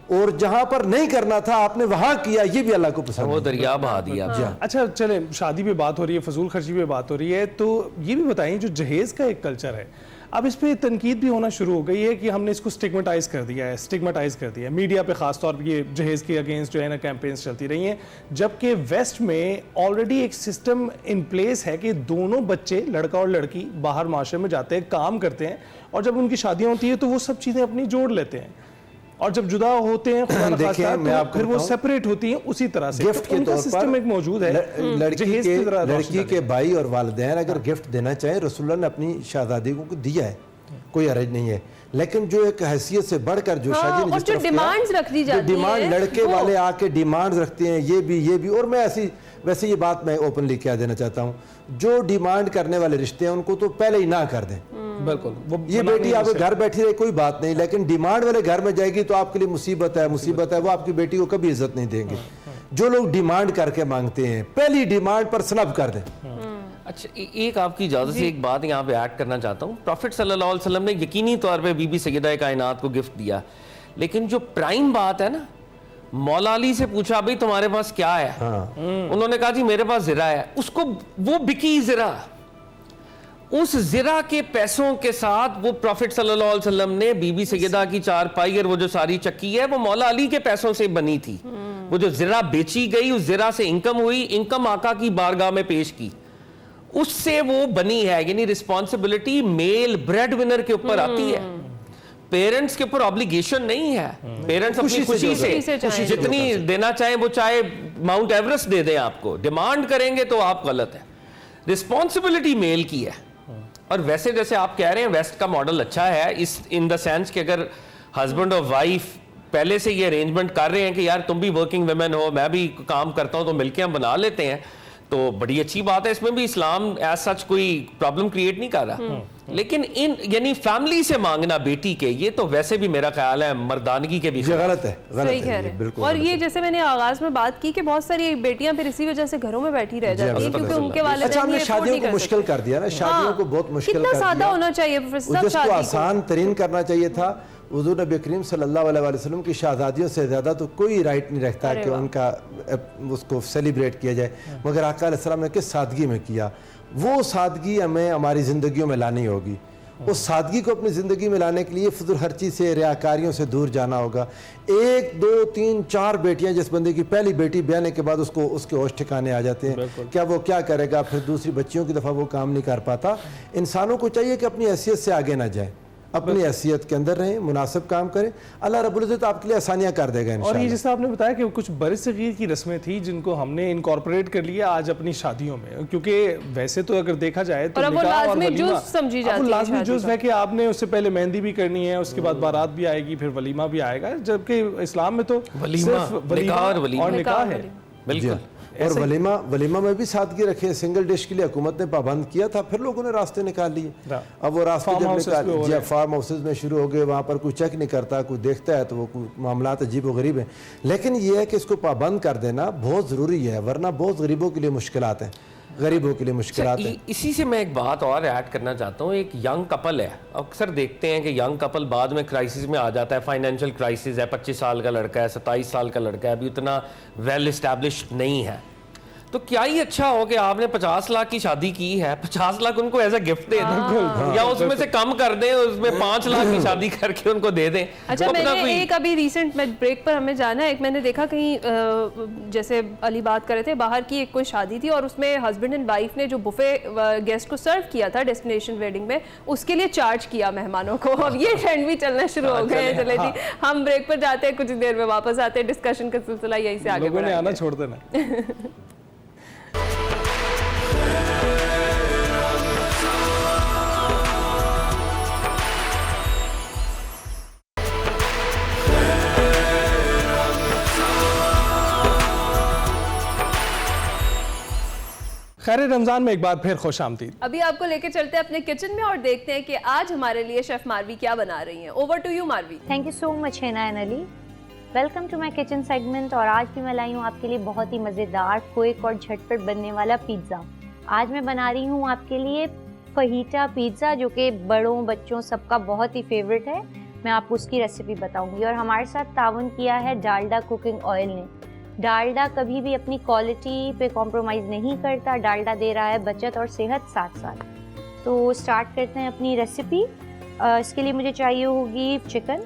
اور جہاں پر نہیں کرنا تھا آپ نے وہاں کیا یہ بھی اللہ کو پسند وہ نہیں. دریا بہا دیا. اچھا چلیں شادی پہ بات ہو رہی ہے، فضول خرچی پہ بات ہو رہی ہے، تو یہ بھی بتائیں جو جہیز کا ایک کلچر ہے اب اس پہ تنقید بھی ہونا شروع ہو گئی ہے کہ ہم نے اس کو اسٹگمیٹائز کر دیا ہے میڈیا پہ خاص طور پہ یہ جہیز کے اگینسٹ جو ہے نا کیمپینز چلتی رہی ہیں، جبکہ ویسٹ میں آلریڈی ایک سسٹم ان پلیس ہے کہ دونوں بچے لڑکا اور لڑکی باہر معاشرے میں جاتے ہیں کام کرتے ہیں اور جب ان کی شادیاں ہوتی ہیں تو وہ سب چیزیں اپنی جوڑ لیتے ہیں اور جب جدا ہوتے ہیں پھر وہ سیپریٹ ہوتی ہیں اسی طرح سے. گفٹ کے طور پر سسٹم ایک موجود ہے لڑکی کے بھائی اور والدین اگر گفٹ دینا چاہیں رسول اللہ نے اپنی شہزادی کو دیا ہے، کوئی حرج نہیں ہے، لیکن جو ایک حیثیت سے بڑھ کر جو شادی نے جس طرف ڈیمانڈز رکھ دی جاتی ہیں، ڈیمانڈ لڑکے والے آ کے ڈیمانڈز رکھتے ہیں یہ بھی اور میں ویسے یہ بات میں اوپنلی کہہ دینا چاہتا ہوں، جو ڈیمانڈ کرنے والے رشتے ہیں ان کو تو پہلے ہی نہ کر دیں. بالکل یہ بیٹی آپ کے گھر بیٹھی رہے کوئی بات نہیں، لیکن ڈیمانڈ والے گھر میں جائے گی تو آپ کے لیے مصیبت ہے، وہ آپ کی بیٹی کو کبھی عزت نہیں دیں گے. جو لوگ ڈیمانڈ کر کے مانگتے ہیں پہلی ڈیمانڈ پر سنب کر دیں. اچھا ایک آپ کی اجازت سے ایک بات یہاں پہ ایڈ کرنا چاہتا ہوں. پروفٹ صلی اللہ علیہ وسلم نے یقینی طور پہ بی بی سیدہ کائنات کو گفٹ دیا، لیکن جو پرائم بات ہے نا، مولا علی سے پوچھا بھئی تمہارے پاس کیا ہے؟ انہوں نے کہا جی میرے پاس زرہ ہے. اس کو وہ بکی زرہ، اس زرہ کے پیسوں کے ساتھ وہ پروفٹ صلی اللہ علیہ وسلم نے بی بی سیدہ کی چارپائی اور وہ جو ساری چکی ہے وہ مولا علی کے پیسوں سے بنی تھی. وہ جو زرہ بیچی گئی اس زرہ سے انکم ہوئی، انکم آقا کی بارگاہ میں پیش کی، اس سے وہ بنی ہے. یعنی رسپانسبلٹی میل بریڈ ونر کے اوپر آتی ہے، پیرنٹس کے اوپر obligation نہیں ہے. پیرنٹس اپنی خوشی سے جتنی دینا چاہیں وہ چاہے ماؤنٹ ایورسٹ دے دیں آپ کو، ڈیمانڈ کریں گے تو آپ غلط ہیں. رسپانسبلٹی میل کی ہے. اور ویسے جیسے آپ کہہ رہے ہیں ویسٹ کا ماڈل اچھا ہے اس ان دا سینس کہ اگر ہسبینڈ اور وائف پہلے سے یہ ارینجمنٹ کر رہے ہیں کہ یار تم بھی ورکنگ ویمن ہو میں بھی کام کرتا ہوں تو مل کے ہم بنا لیتے ہیں، تو بڑی اچھی بات ہے. اس میں بھی اسلام ایز سچ کوئی پرابلم کریٹ نہیں کر رہا. لیکن یعنی فیملی سے مانگنا بیٹی کے، یہ تو ویسے بھی میرا خیال ہے مردانگی کے بھی غلط ہے. صحیح کہہ رہے ہیں. اور یہ جیسے میں نے آغاز میں بات کی کہ بہت ساری بیٹیاں پھر اسی وجہ سے گھروں میں بیٹھی رہ جاتی ہیں کیونکہ ان کے والدین اچھا ہم نے شادیوں کو مشکل کر دیا نا، شادیوں کو بہت مشکل کر دیا. کتنا سادہ ہونا چاہیے جس کو آسان ترین کرنا چاہیے تھا. حضور نبی کریم صلی اللہ علیہ وسلم کی شہزادیوں سے زیادہ تو کوئی رائٹ نہیں رکھتا کہ ان کا اس کو سیلیبریٹ کیا جائے، مگر آقا علیہ السلام نے کس سادگی میں کیا. وہ سادگی ہمیں ہماری زندگیوں میں لانی ہوگی. اس سادگی کو اپنی زندگی میں لانے کے لیے فضول خرچی سے ریاکاریوں سے دور جانا ہوگا. 1 2 3 4 بیٹیاں جس بندے کی پہلی بیٹی بیانے کے بعد اس کے ہوش ٹھکانے آ جاتے ہیں. کیا وہ کیا کرے گا؟ پھر دوسری بچیوں کی دفعہ وہ کام نہیں کر پاتا. انسانوں کو چاہیے کہ اپنی حیثیت سے آگے نہ جائیں، اپنی حیثیت کے اندر رہیں، مناسب کام کریں. اللہ رب العزت آپ کے لیے آسانیاں کر دے گا انشاءاللہ. اور یہ جیسا آپ نے بتایا کہ کچھ برصغیر کی رسمیں تھیں جن کو ہم نے انکارپوریٹ کر لیا آج اپنی شادیوں میں، کیونکہ ویسے تو اگر دیکھا جائے تو نکاح اور ولیمہ لازمی جزو ہے کہ آپ نے اس سے پہلے مہندی بھی کرنی ہے، اس کے بعد بارات بھی آئے گی، پھر ولیمہ بھی آئے گا، جبکہ اسلام میں تو صرف ولیمہ اور نکاح ہے. بالکل. اور ولیمہ میں بھی سادگی رکھے. سنگل ڈش کے لیے حکومت نے پابند کیا تھا، پھر لوگوں نے راستے نکال لیے. اب وہ راستے جب فارم ہاؤسز میں شروع ہو گئے، وہاں پر کوئی چیک نہیں کرتا، کوئی دیکھتا ہے تو وہ معاملات عجیب و غریب ہیں. لیکن یہ ہے کہ اس کو پابند کر دینا بہت ضروری ہے، ورنہ بہت غریبوں کے لیے مشکلات ہیں، غریبوں کے لیے مشکلات ہیں. اسی سے میں ایک بات اور ایڈ کرنا چاہتا ہوں. ایک ینگ کپل ہے، اکثر دیکھتے ہیں کہ ینگ کپل بعد میں کرائسس میں آ جاتا ہے. فائنینشیل کرائسس ہے، 25 سال کا لڑکا ہے، 27 سال کا لڑکا ہے، ابھی اتنا ویل اسٹیبلشڈ نہیں ہے. تو کیا ہی اچھا ہو کہ آپ نے 50 لاکھ کی شادی کی ہے، 50 لاکھ ان کو ایز اے گفٹ دے دیں، یا اس میں سے کم کر دیں، اس میں 5 لاکھ کی شادی کر کے ان کو دے دیں. اچھا میں نے ایک ابھی ریسنٹ میں بریک پر ہمیں جانا ہے، ایک میں نے دیکھا کہیں جیسے علی بات کر رہے تھے، باہر کی ایک کوئی شادی تھی اور اس میں ہسبینڈ اینڈ وائف نے جو بفے گیسٹ کو سرو کیا تھا ڈیسٹینیشن ویڈنگ میں، اس کے لیے چارج کیا مہمانوں کو. اب یہ ٹرینڈ بھی چلنا شروع ہو گئے ہیں. چلے جی ہم بریک پر جاتے ہیں، کچھ دیر میں واپس آتے ہیں، ڈسکشن کا سلسلہ یہیں سے آگے بڑھائیں گے. آنا چھوڑ دینا. خیر رمضان میں ایک بار پھر خوش آمدید. ابھی آپ کو لے کے چلتے ہیں اپنے کچن میں اور دیکھتے ہیں کہ آج ہمارے لیے شیف ماروی کیا بنا رہی ہیں. Over to you Marvi. Thank you so much Hina and Ali. Welcome to my kitchen segment. اور آج بھی میں لائی ہوں آپ کے لیے بہت ہی مزیدار کوئک اور جھٹ پٹ بننے والا پیزا. آج میں بنا رہی ہوں آپ کے لیے فہیٹا پیزا جو کہ بڑوں بچوں سب کا بہت ہی فیوریٹ ہے. میں آپ کو اس کی ریسیپی بتاؤں گی. اور ہمارے ساتھ تعاون کیا ہے ڈالڈا کوکنگ آئل نے. ڈالڈا کبھی بھی اپنی کوالٹی پہ کمپرومائز نہیں کرتا. ڈالڈا دے رہا ہے بچت اور صحت ساتھ ساتھ. تو اسٹارٹ کرتے ہیں اپنی ریسیپی. اس کے لیے مجھے چاہیے ہوگی چکن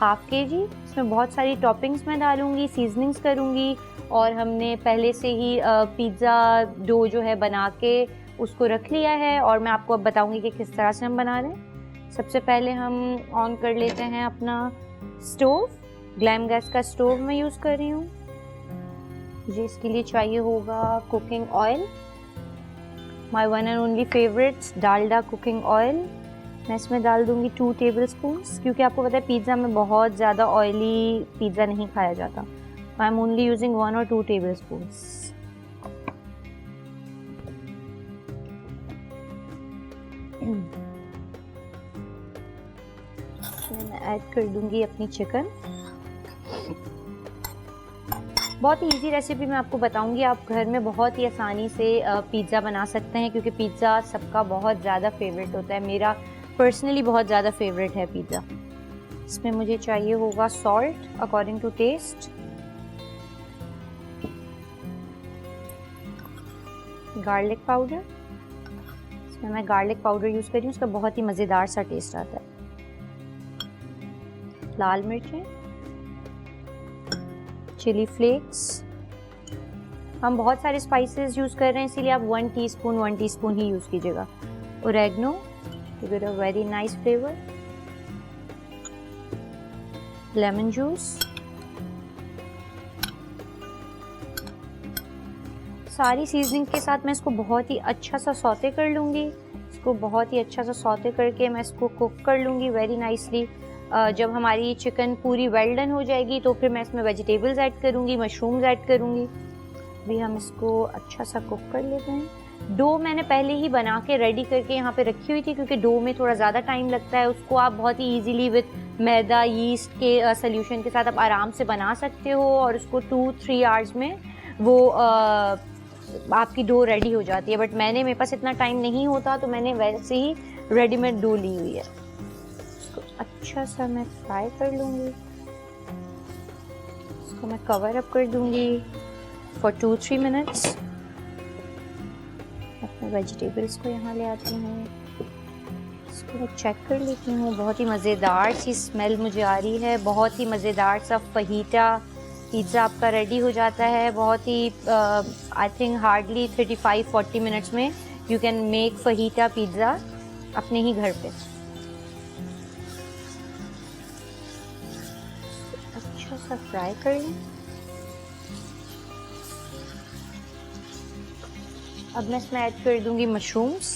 1/2 kg. اس میں بہت ساری ٹاپنگس میں ڈالوں گی, سیزننگس کروں گی. اور ہم نے پہلے سے ہی پیزا ڈو جو ہے بنا کے اس کو رکھ لیا ہے. اور میں آپ کو اب بتاؤں گی کہ کس طرح سے ہم بنا رہے ہیں. سب سے پہلے ہم آن کر لیتے ہیں اپنا اسٹوو. گلیم گیس کا اسٹوو میں یوز کر رہی ہوں. مجھے اس کے لیے چاہیے ہوگا cooking oil, my one and only favourite Dalda cooking oil. میں اس میں ڈال دوں گی 2 ٹیبل اسپونس, کیونکہ آپ کو پتہ ہے پیزا میں بہت زیادہ آئلی پیزا نہیں کھایا جاتا. آئی ایم اونلی یوزنگ 1 اور 2 ٹیبل اسپونس. میں ایڈ کر دوں گی اپنی چکن. بہت ہی ایزی ریسیپی میں آپ کو بتاؤں گی. آپ گھر میں بہت ہی آسانی سے پیزا بنا سکتے ہیں, کیونکہ پیزا سب کا بہت زیادہ فیوریٹ ہوتا ہے. میرا پرسنلی بہت زیادہ فیوریٹ ہے پیزا. اس میں مجھے چاہیے ہوگا salt according to taste, garlic powder. اس میں گارلک پاؤڈر یوز کر رہی ہوں, اس کا بہت ہی مزیدار سا ٹیسٹ آتا ہے. لال مرچیں, چلی فلیکس. ہم بہت سارے اسپائسیز یوز کر رہے ہیں, اسی لیے آپ 1 ٹی اسپون ہی یوز کیجیے گا. Oregano to get a very nice flavour. Lemon juice. ساری سیزننگ کے ساتھ میں اس کو بہت ہی اچھا سا سوتے کر لوں گی. اس کو بہت ہی اچھا سا سوتے کر کے میں اس کو کوک کر لوں گی ویری نائسلی. جب ہماری چکن پوری ویل ڈن ہو جائے گی تو پھر میں اس میں ویجیٹیبلز ایڈ کروں گی, مشرومز ایڈ کروں گی. ابھی ہم اس کو اچھا سا کوک کر لیتے ہیں. ڈو میں نے پہلے ہی بنا کے ریڈی کر کے یہاں پہ رکھی ہوئی تھی, کیونکہ ڈو میں تھوڑا زیادہ ٹائم لگتا ہے. اس کو آپ بہت ہی ایزیلی وتھ میدا یسٹ کے سلیوشن کے ساتھ آپ آرام سے بنا سکتے ہو, اور اس کو 2-3 آورس میں وہ آپ کی ڈو ریڈی ہو جاتی ہے. بٹ میرے پاس اتنا ٹائم نہیں ہوتا, تو میں نے ویسے ہی ریڈی میڈ ڈو لی ہوئی ہے. اس کو اچھا سا میں فرائی کر لوں گی. اس کو میں کور اپ کر دوں گی فار 2-3 منٹس. اپنے ویجیٹیبلس کو یہاں لے آتی ہوں. اس کو میں چیک کر لیتی ہوں. بہت ہی مزیدار سی اسمیل مجھے آ رہی ہے. بہت ہی مزیدار سا فہیٹا پیزا آپ کا ریڈی ہو جاتا ہے. بہت ہی آئی تھنک ہارڈلی 35-40 منٹس میں یو کین میک فہیٹا پیزا اپنے ہی گھر پہ. اچھا سا فرائی کر لیں. اب میں اس میں ایڈ کر دوں گی مشرومس.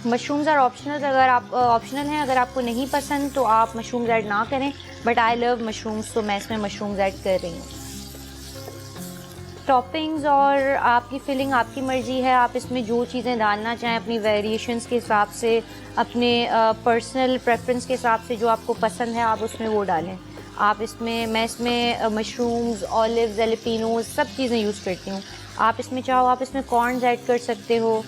Mushrooms are optional. اگر آپ آپشنل ہیں, اگر آپ کو نہیں پسند تو آپ مشرومز ایڈ نہ کریں, بٹ آئی لو مشرومز, تو میں اس میں مشرومز ایڈ کر رہی ہوں. ٹاپنگز اور آپ کی فلنگ آپ کی مرضی ہے. آپ اس میں جو چیزیں ڈالنا چاہیں اپنی ویریشنس کے حساب سے, اپنے پرسنل پریفرنس کے حساب سے جو آپ کو پسند ہے آپ اس میں وہ ڈالیں. آپ اس میں مشرومز, آلیوز, جیلیپینوز سب چیزیں یوز کرتی ہوں. آپ اس میں چاہو آپ اس میں کارنز ایڈ کر سکتے ہو,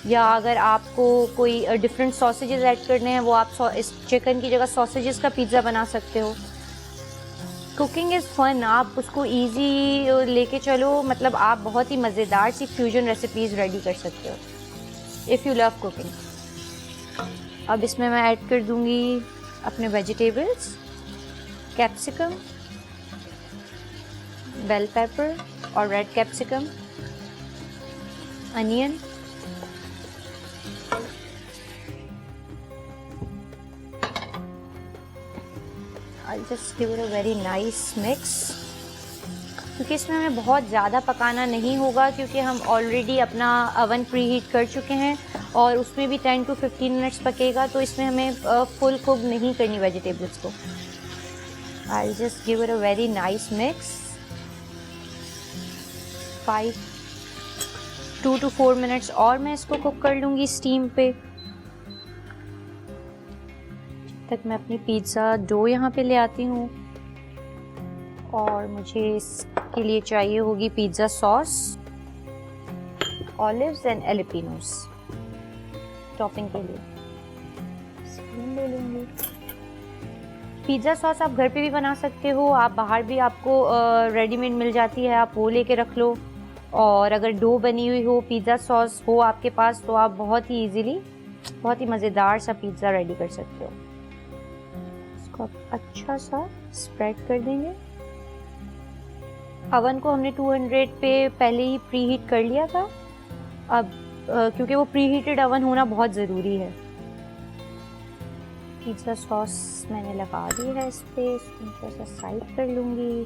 یا اگر آپ کو کوئی ڈفرینٹ ساسیجز ایڈ کرنے ہیں وہ آپ اس چکن کی جگہ ساسیجز کا پیزا بنا سکتے ہو. کوکنگ از فن. آپ اس کو ایزی لے کے چلو, مطلب آپ بہت ہی مزیدار سی فیوژن ریسیپیز ریڈی کر سکتے ہو اف یو لو کوکنگ. اب اس میں ایڈ کر دوں گی اپنے ویجیٹیبلس, کیپسیکم, بیل پیپر اور red capsicum, onion, I'll just give it a very nice mix. کیونکہ اس میں ہمیں بہت زیادہ پکانا نہیں ہوگا, کیونکہ ہم آلریڈی اپنا اوون پری ہیٹ کر چکے ہیں اور اس میں بھی 10-15 منٹس پکے گا, تو اس میں ہمیں فل کوک نہیں کرنی ویجیٹیبلس کو. I'll just give it a very nice mix. 5 2 to 4 minutes اور میں اس کو کوک کر لوں گی اسٹیم پہ. جب تک میں اپنی پیزا ڈو یہاں پہ لے آتی ہوں. اور مجھے اس کے لیے چاہیے ہوگی پیزا سوس, اولیوز اینڈ ایلیپینوز ٹاپنگ کے لیے. اسپون لے لوں گی. پیزا سوس آپ گھر پہ بھی بنا سکتے ہو, آپ باہر بھی آپ کو ریڈی میڈ مل جاتی ہے, آپ وہ لے کے رکھ لو. اور اگر ڈو بنی ہوئی ہو, پیزا سوس ہو آپ کے پاس, تو آپ بہت ہی ایزیلی بہت ہی مزیدار سا پیزا ریڈی کر سکتے ہو. اس کو آپ اچھا سا اسپریڈ کر دیں گے. اوون کو ہم نے 200 پہ پہلے ہی پری ہیٹ کر لیا تھا. اب کیونکہ وہ پری ہیٹڈ اوون ہونا بہت ضروری ہے. پیزا سوس میں نے لگا دی ہے اس پہ, اس کو تھوڑا سا سائڈ کر لوں گی.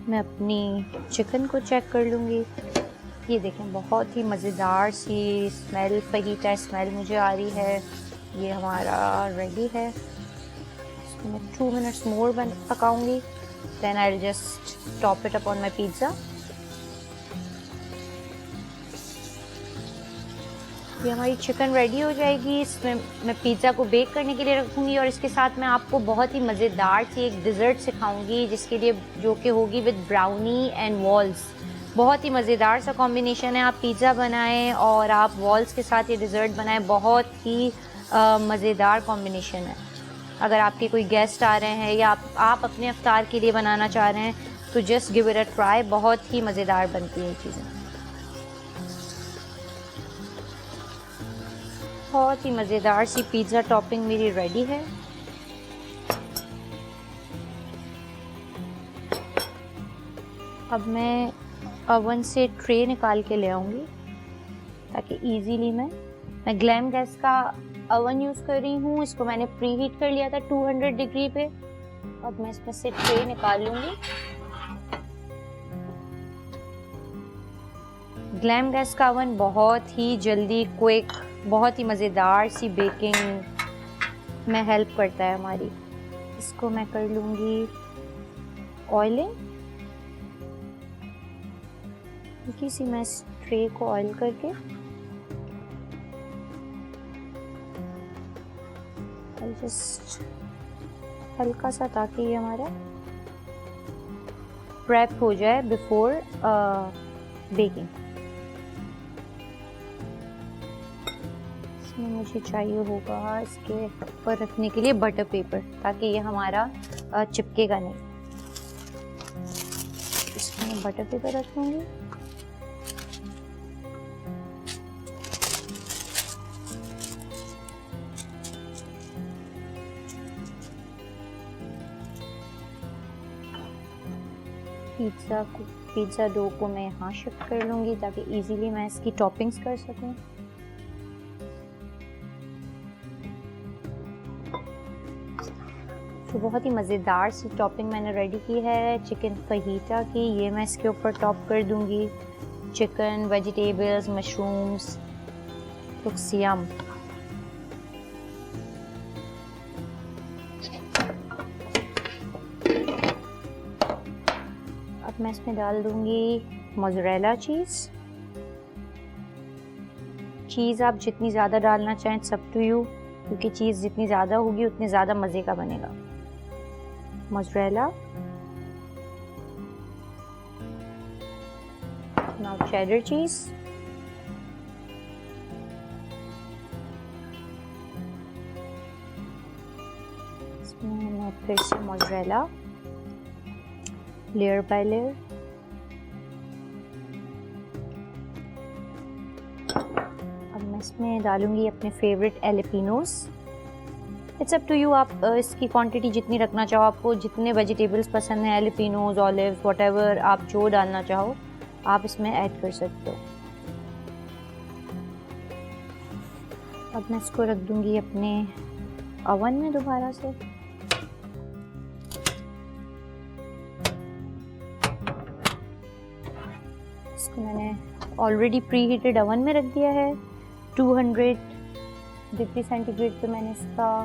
میں اپنی چکن کو چیک کر لوں گی. یہ دیکھیں بہت ہی مزیدار سی اسمیل, فہیٹا اسمیل مجھے آ رہی ہے. یہ ہمارا ریڈی ہے. اس کو میں 2 منٹس مور پکاؤں گی. Then I will just top it up on my pizza. یہ ہماری چکن ریڈی ہو جائے گی. اس میں میں پیزا کو بیک کرنے کے لیے رکھوں گی, اور اس کے ساتھ میں آپ کو بہت ہی مزیدار سی ایک ڈیزرٹ سکھاؤں گی, جس کے لیے جو کہ ہوگی ود براؤنی اینڈ والز. بہت ہی مزیدار سا کمبینیشن ہے. آپ پیزا بنائیں اور آپ والز کے ساتھ یہ ڈیزرٹ بنائیں, بہت ہی مزیدار کمبینیشن ہے. اگر آپ کے کوئی گیسٹ آ رہے ہیں یا آپ اپنے افطار کے لیے بنانا چاہ رہے ہیں, تو just give it a try. بہت ہی مزیدار بنتی ہیں یہ چیزیں. بہت ہی مزیدار سی پیزا ٹاپنگ میری ریڈی ہے. اب میں اوون سے ٹرے نکال کے لے آؤں گی, تاکہ ایزیلی میں گلیم گیس کا اوون یوز کر رہی ہوں. اس کو میں نے پری ہیٹ کر لیا تھا 200 ڈگری پہ. اب میں اس میں سے ٹرے نکال لوں گی. گلیم گیس کا اوون بہت ہی جلدی کوئک, بہت ہی مزیدار سی بیکنگ میں ہیلپ کرتا ہے ہماری. اس کو میں کر لوں گی آئلنگ. ہلکی سی میں اس ٹرے کو آئل کر کے جسٹ ہلکا سا, تاکہ یہ ہمارا پریپ ہو جائے بیفور بیکنگ. اس میں مجھے چاہیے ہوگا اس کے اوپر رکھنے کے لیے بٹر پیپر, تاکہ یہ ہمارا چپکے گا نہیں. اس میں بٹر پیپر رکھوں گی. پیزا ڈو کو میں یہاں شفٹ کر لوں گی, تاکہ ایزیلی میں اس کی ٹاپنگز کر سکوں. تو بہت ہی مزیدار سی ٹاپنگ میں نے ریڈی کی ہے چکن فہیٹا کی. یہ میں اس کے اوپر ٹاپ کر دوں گی. Chicken, vegetables, mushrooms, looks yum. اب میں اس میں ڈال دوں گی موزریلا چیز. چیز آپ جتنی زیادہ ڈالنا چاہیں, اٹس اپ ٹو یو, کیونکہ چیز جتنی زیادہ ہوگی اتنے زیادہ مزے کا بنے گا. موزریلا, ناؤ چیڈر چیز. اس میں میں پھر سے موزریلا لیئر بائی لیئر. اب میں اس میں ڈالوں گی اپنے favourite jalapenos. It's up to you, آپ اس کی کوانٹٹی جتنی رکھنا چاہو, آپ کو جتنے ویجیٹیبلس پسند ہیں, ایلیپینوز, اولیوز, واٹ ایور آپ جو ڈالنا چاہو آپ اس میں ایڈ کر سکتے ہو. اب میں اس کو رکھ دوں گی اپنے اوون میں دوبارہ سے. اس کو میں نے آلریڈی پری ہیٹڈ اوون میں رکھ دیا ہے. 200 ڈگری سینٹی گریڈ پہ میں نے اس کا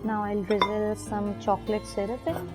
Now I'll drizzle some chocolate syrup in।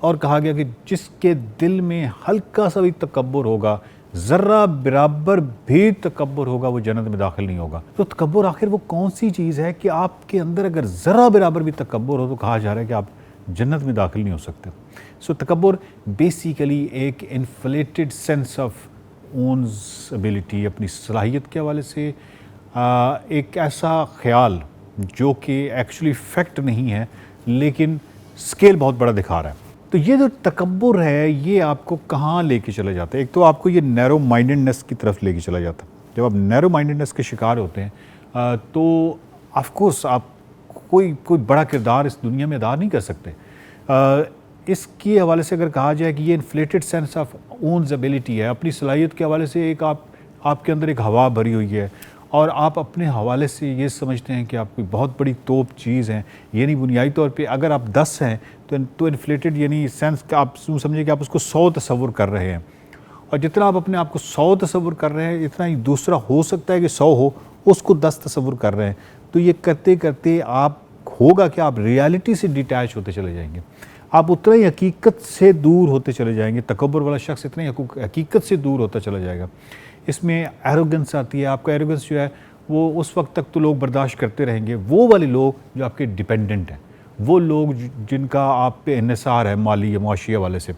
اور کہا گیا کہ جس کے دل میں ہلکا سا بھی تکبر ہوگا، ذرہ برابر بھی تکبر ہوگا، وہ جنت میں داخل نہیں ہوگا۔ تو تکبر آخر وہ کون سی چیز ہے کہ آپ کے اندر اگر ذرہ برابر بھی تکبر ہو تو کہا جا رہا ہے کہ آپ جنت میں داخل نہیں ہو سکتے۔ سو تکبر بیسیکلی ایک inflated sense of one's ability, اپنی صلاحیت کے حوالے سے ایک ایسا خیال جو کہ ایکچولی فیکٹ نہیں ہے لیکن اسکیل بہت بڑا دکھا رہا ہے۔ تو یہ جو تکبر ہے یہ آپ کو کہاں لے کے چلا جاتا ہے؟ ایک تو آپ کو یہ نیرو مائنڈنس کی طرف لے کے چلا جاتا ہے۔ جب آپ نیرو مائنڈنس کے شکار ہوتے ہیں تو آف کورس آپ کوئی بڑا کردار اس دنیا میں ادا نہیں کر سکتے۔ اس کے حوالے سے اگر کہا جائے کہ یہ inflated sense of one's ability ہے، اپنی صلاحیت کے حوالے سے ایک آپ کے اندر ایک ہوا بھری ہوئی ہے اور آپ اپنے حوالے سے یہ سمجھتے ہیں کہ آپ کوئی بہت بڑی توپ چیز ہیں، یعنی بنیادی طور پہ اگر آپ 10 ہیں تو انفلیٹڈ یعنی سینس کہ آپ سمجھیں کہ آپ اس کو 100 تصور کر رہے ہیں، اور جتنا آپ اپنے آپ کو 100 تصور کر رہے ہیں اتنا ہی دوسرا ہو سکتا ہے کہ 100 ہو، اس کو 10 تصور کر رہے ہیں۔ تو یہ کرتے کرتے آپ ہوگا کہ آپ ریالٹی سے ڈیٹیچ ہوتے چلے جائیں گے، آپ اتنا ہی حقیقت سے دور ہوتے چلے جائیں گے۔ تکبر والا شخص اتنا ہی حقیقت سے دور ہوتا چلا جائے گا۔ اس میں ایروگنس آتی ہے، آپ کا ایروگنس جو ہے وہ اس وقت تک تو لوگ برداشت کرتے رہیں گے، وہ والے لوگ جو آپ کے ڈیپینڈنٹ ہیں، وہ لوگ جن کا آپ پہ انحصار ہے مالی یا معاشی حوالے سے،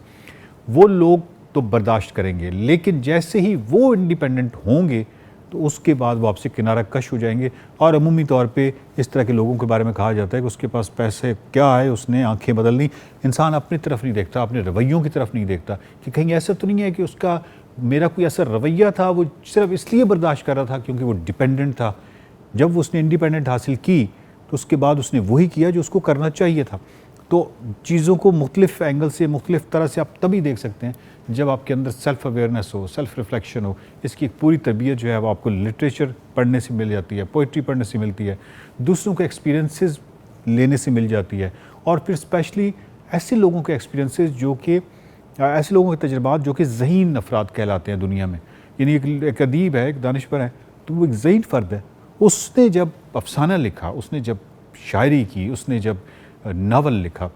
وہ لوگ تو برداشت کریں گے، لیکن جیسے ہی وہ انڈیپینڈنٹ ہوں گے تو اس کے بعد وہ آپ سے کنارہ کش ہو جائیں گے۔ اور عمومی طور پہ اس طرح کے لوگوں کے بارے میں کہا جاتا ہے کہ اس کے پاس پیسے کیا ہے، اس نے آنکھیں بدل لی۔ انسان اپنی طرف نہیں دیکھتا، اپنے رویوں کی طرف نہیں دیکھتا کہ کہیں ایسا تو نہیں ہے کہ اس کا میرا کوئی ایسا رویہ تھا وہ صرف اس لیے برداشت کر رہا تھا کیونکہ وہ ڈیپینڈنٹ تھا۔ جب اس نے انڈیپینڈنٹ حاصل کی تو اس کے بعد اس نے وہی کیا جو اس کو کرنا چاہیے تھا۔ تو چیزوں کو مختلف اینگل سے، مختلف طرح سے آپ تبھی دیکھ سکتے ہیں جب آپ کے اندر سیلف اویئرنیس ہو، سیلف ریفلیکشن ہو۔ اس کی ایک پوری تربیت جو ہے وہ آپ کو لٹریچر پڑھنے سے مل جاتی ہے، پوئٹری پڑھنے سے ملتی ہے، دوسروں کے ایکسپیرینسز لینے سے مل جاتی ہے، اور پھر اسپیشلی ایسے لوگوں کے ایکسپیرینسز جو کہ ایسے لوگوں کے تجربات جو کہ ذہین افراد کہلاتے ہیں دنیا میں۔ یعنی ایک ادیب ہے، ایک دانشور ہے، تو وہ ایک ذہین فرد ہے۔ اس نے جب افسانہ لکھا، اس نے جب شاعری کی، اس نے جب ناول لکھا،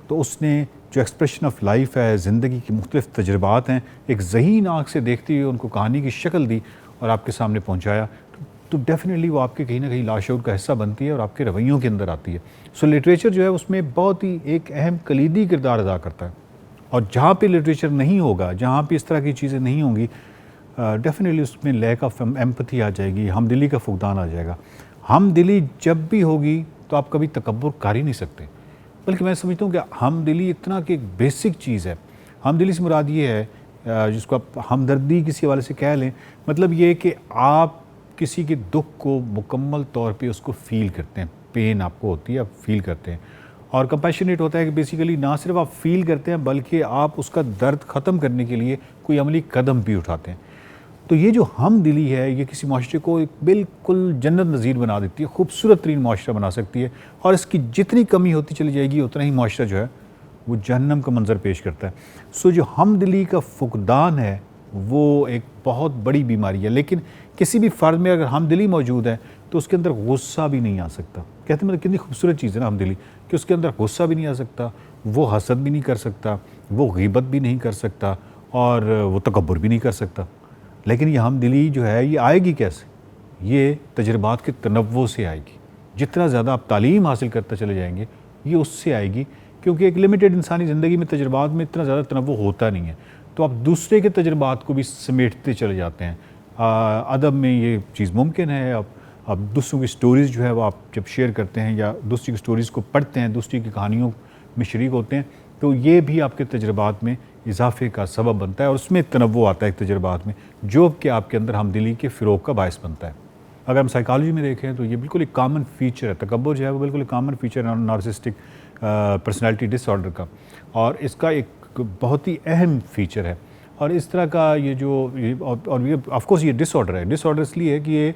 تو اس نے جو ایکسپریشن آف لائف ہے، زندگی کی مختلف تجربات ہیں، ایک ذہین آنکھ سے دیکھتے ہوئے ان کو کہانی کی شکل دی اور آپ کے سامنے پہنچایا، تو ڈیفینیٹلی وہ آپ کے کہیں نہ کہیں لاشعور کا حصہ بنتی ہے اور آپ کے رویوں کے اندر آتی ہے۔ سو لٹریچر جو ہے اس میں بہت ہی ایک اہم کلیدی کردار ادا کرتا ہے، اور جہاں پہ لٹریچر نہیں ہوگا، جہاں پہ اس طرح کی چیزیں نہیں ہوں گی، ڈیفینیٹلی اس میں لیک آف ایمپتھی آ جائے گی، ہم دلی کا فقدان آ جائے گا۔ ہم دلی جب بھی ہوگی تو آپ کبھی تکبر کر ہی نہیں سکتے، بلکہ میں سمجھتا ہوں کہ ہم دلی اتنا کہ ایک بیسک چیز ہے۔ ہم دلی سے مراد یہ ہے جس کو آپ ہمدردی کسی حوالے سے کہہ لیں، مطلب یہ کہ آپ کسی کے دکھ کو مکمل طور پہ اس کو فیل کرتے ہیں، پین آپ کو ہوتی ہے، آپ فیل کرتے ہیں، اور کمپیشنیٹ ہوتا ہے کہ بیسیکلی نہ صرف آپ فیل کرتے ہیں بلکہ آپ اس کا درد ختم کرنے کے لیے کوئی عملی قدم بھی اٹھاتے ہیں۔ تو یہ جو ہم دلی ہے یہ کسی معاشرے کو ایک بالکل جنت نظیر بنا دیتی ہے، خوبصورت ترین معاشرہ بنا سکتی ہے، اور اس کی جتنی کمی ہوتی چلی جائے گی اتنا ہی معاشرہ جو ہے وہ جہنم کا منظر پیش کرتا ہے۔ سو جو ہم دلی کا فقدان ہے وہ ایک بہت بڑی بیماری ہے، لیکن کسی بھی فرد میں اگر ہم دلی موجود ہے تو اس کے اندر غصہ بھی نہیں آ سکتا۔ کہتے ہیں کتنی خوبصورت چیز ہے نا ہم دلی، کہ اس کے اندر غصہ بھی نہیں آ سکتا، وہ حسد بھی نہیں کر سکتا، وہ غیبت بھی نہیں کر سکتا، اور وہ تکبر بھی نہیں کر سکتا۔ لیکن یہ ہم دلی جو ہے یہ آئے گی کیسے؟ یہ تجربات کے تنوع سے آئے گی۔ جتنا زیادہ آپ تعلیم حاصل کرتے چلے جائیں گے یہ اس سے آئے گی، کیونکہ ایک لمیٹڈ انسانی زندگی میں تجربات میں اتنا زیادہ تنوع ہوتا نہیں ہے، تو آپ دوسرے کے تجربات کو بھی سمیٹتے چلے جاتے ہیں۔ ادب میں یہ چیز ممکن ہے، آپ دوسروں کی سٹوریز جو ہے وہ آپ جب شیئر کرتے ہیں یا دوسری کی سٹوریز کو پڑھتے ہیں، دوسری کی کہانیوں میں شریک ہوتے ہیں، تو یہ بھی آپ کے تجربات میں اضافے کا سبب بنتا ہے، اور اس میں تنوع آتا ہے تجربات میں، جو کہ آپ کے اندر ہمدلی کے فروغ کا باعث بنتا ہے۔ اگر ہم سائیکالوجی میں دیکھیں تو یہ بالکل ایک کامن فیچر ہے، تکبر جو ہے وہ بالکل ایک کامن فیچر ہے نارسسٹک پرسنالٹی ڈس آرڈر کا، اور اس کا ایک بہت ہی اہم فیچر ہے۔ اور اس طرح کا یہ جو اور یہ آف کورس یہ ڈس آرڈر ہے، ڈس آرڈر اس لیے ہے کہ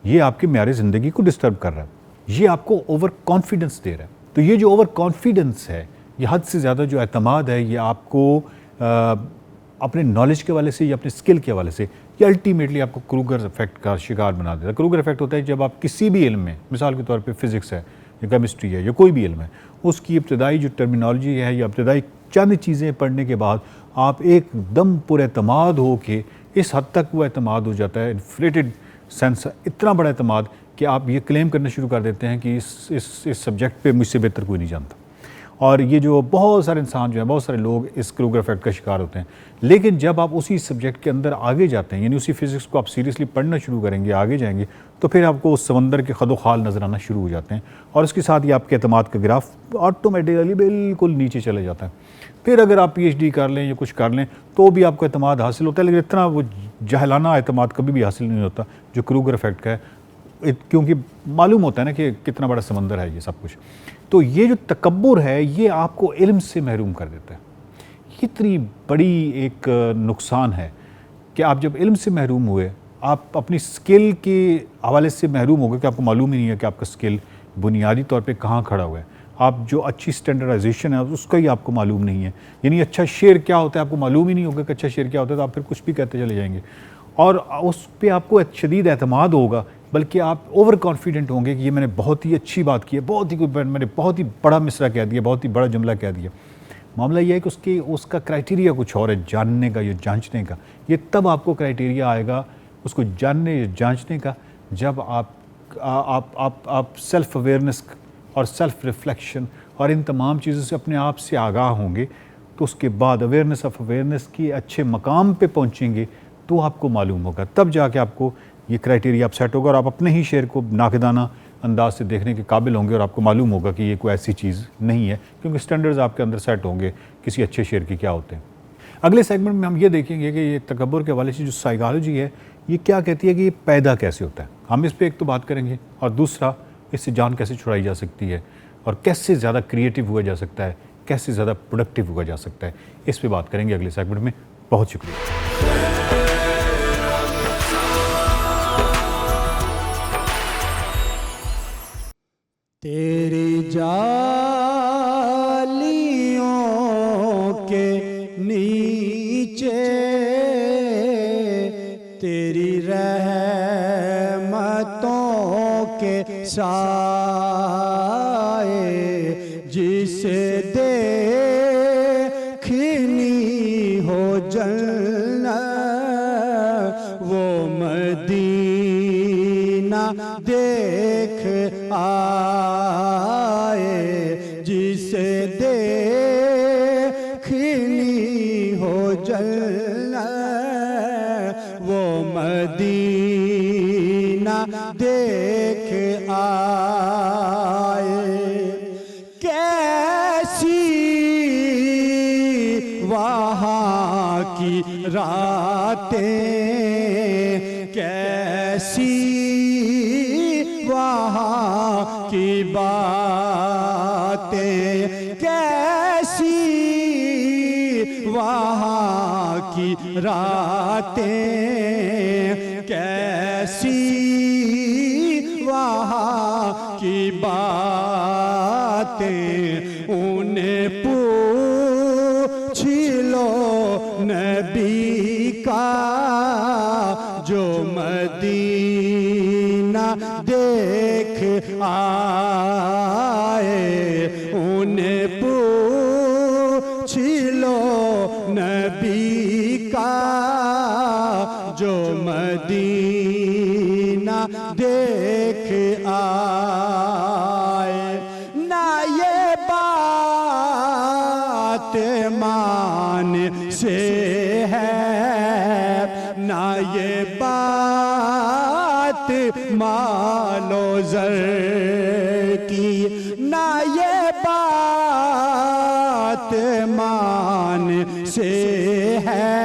یہ آپ کے معیار زندگی کو ڈسٹرب کر رہا ہے، یہ آپ کو اوور کانفیڈنس دے رہا ہے۔ تو یہ جو اوور کانفیڈنس ہے، یہ حد سے زیادہ جو اعتماد ہے، یہ آپ کو اپنے نالج کے حوالے سے یا اپنے اسکل کے حوالے سے یہ الٹیمیٹلی آپ کو کروگر افیکٹ کا شکار بنا دیتا ہے۔ کروگر افیکٹ ہوتا ہے جب آپ کسی بھی علم میں، مثال کے طور پہ فزکس ہے یا کیمسٹری ہے یا کوئی بھی علم ہے، اس کی ابتدائی جو ٹرمینالوجی ہے یا ابتدائی چند چیزیں پڑھنے کے بعد آپ ایک دم پر اعتماد ہو کے اس حد تک وہ اعتماد ہو جاتا ہے، انفلیٹڈ سینس، اتنا بڑا اعتماد کہ آپ یہ کلیم کرنا شروع کر دیتے ہیں کہ اس سبجیکٹ پہ مجھ سے بہتر کوئی نہیں جانتا. اور یہ جو بہت سارے انسان جو ہیں، بہت سارے لوگ اس کروگر افیکٹ کا شکار ہوتے ہیں. لیکن جب آپ اسی سبجیکٹ کے اندر آگے جاتے ہیں، یعنی اسی فزکس کو آپ سیریسلی پڑھنا شروع کریں گے، آگے جائیں گے، تو پھر آپ کو اس سمندر کے خد و خال نظر آنا شروع ہو جاتے ہیں، اور اس کے ساتھ ہی آپ کے اعتماد کا گراف آٹومیٹیکلی بالکل نیچے چلے جاتا ہے. پھر اگر آپ پی ایچ ڈی کر لیں یا کچھ کر لیں تو بھی آپ کو اعتماد حاصل ہوتا ہے، لیکن اتنا وہ جاہلانہ اعتماد کبھی بھی حاصل نہیں ہوتا جو کروگر افیکٹ کا ہے، کیونکہ معلوم ہوتا ہے نا کہ کتنا بڑا سمندر ہے یہ سب کچھ. تو یہ جو تکبر ہے یہ آپ کو علم سے محروم کر دیتا ہے. اتنی بڑی ایک نقصان ہے کہ آپ جب علم سے محروم ہوئے، آپ اپنی سکل کے حوالے سے محروم ہو گئے کہ آپ کو معلوم ہی نہیں ہے کہ آپ کا سکل بنیادی طور پہ کہاں کھڑا ہوا ہے. آپ جو اچھی سٹینڈرڈائزیشن ہے اس کا ہی آپ کو معلوم نہیں ہے، یعنی اچھا شعر کیا ہوتا ہے آپ کو معلوم ہی نہیں ہوگا کہ اچھا شعر کیا ہوتا ہے، تو آپ پھر کچھ بھی کہتے چلے جائیں گے، اور اس پہ آپ کو شدید اعتماد ہوگا، بلکہ آپ اوور کانفیڈنٹ ہوں گے کہ یہ میں نے بہت ہی اچھی بات کی ہے، میں نے بہت ہی بڑا مصرع کہہ دیا، بہت ہی بڑا جملہ کہہ دیا. معاملہ یہ ہے کہ اس کا کرائٹیریا کچھ اور ہے جاننے کا یا جانچنے کا. یہ تب آپ کو کرائٹیریا آئے گا اس کو جاننے یا جانچنے کا جب آپ سیلف اویئرنیس اور سیلف ریفلیکشن اور ان تمام چیزوں سے اپنے آپ سے آگاہ ہوں گے. تو اس کے بعد اویئرنیس آف اویئرنیس کی اچھے مقام پہ پہنچیں گے تو آپ کو معلوم ہوگا، تب جا کے آپ کو یہ کرائٹیریا آپ سیٹ ہوگا اور آپ اپنے ہی شعر کو ناقدانہ انداز سے دیکھنے کے قابل ہوں گے، اور آپ کو معلوم ہوگا کہ یہ کوئی ایسی چیز نہیں ہے، کیونکہ سٹینڈرڈز آپ کے اندر سیٹ ہوں گے کسی اچھے شعر کے کیا ہوتے ہیں. اگلے سیگمنٹ میں ہم یہ دیکھیں گے کہ یہ تکبر کے حوالے سے جو سائیکالوجی ہے یہ کیا کہتی ہے کہ یہ پیدا کیسے ہوتا ہے. ہم اس پہ ایک تو بات کریں گے، اور دوسرا اس سے جان کیسے چھڑائی جا سکتی ہے، اور کیسے زیادہ کریٹیو ہوا جا سکتا ہے، کیسے زیادہ پروڈکٹیو ہوا جا سکتا ہے. اس پہ بات کریں گے اگلے سیگمنٹ میں. بہت شکریہ. تیری جالیوں کے نیچے تیری رحمتوں کے سائے جسے دیکھنی ہو جنت وہ مدینہ دیکھ آئے، جسے دیکھنی ہو جنت وہ مدینہ دیکھ آئے. کیسی وہاں کی راتیں، کیسی وہاں کی باتیں، کیسی وہاں کی راتیں، کیسی وہاں کی باتیں. انہیں پوچھ لو نبی کا جو مدینہ دیکھ آئے. انہیں پوچھ لو نبی کا جو مدینہ دیکھ آئے. نہ یہ بات مان سے ہے، نہ یہ بات مال و زر کی، نہ یہ بات مان سے ہے،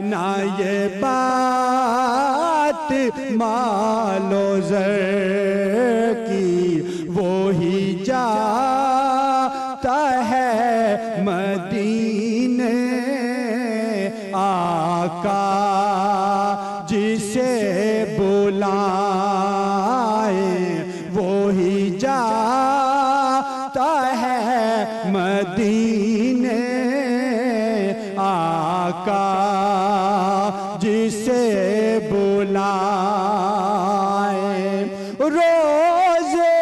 نہ یہ بات مال و زر کی. وہی جاتا ہے مدینے آقا جسے بلائیں، وہی جاتا ہے مدینے آقا جسے بلائیں. روزے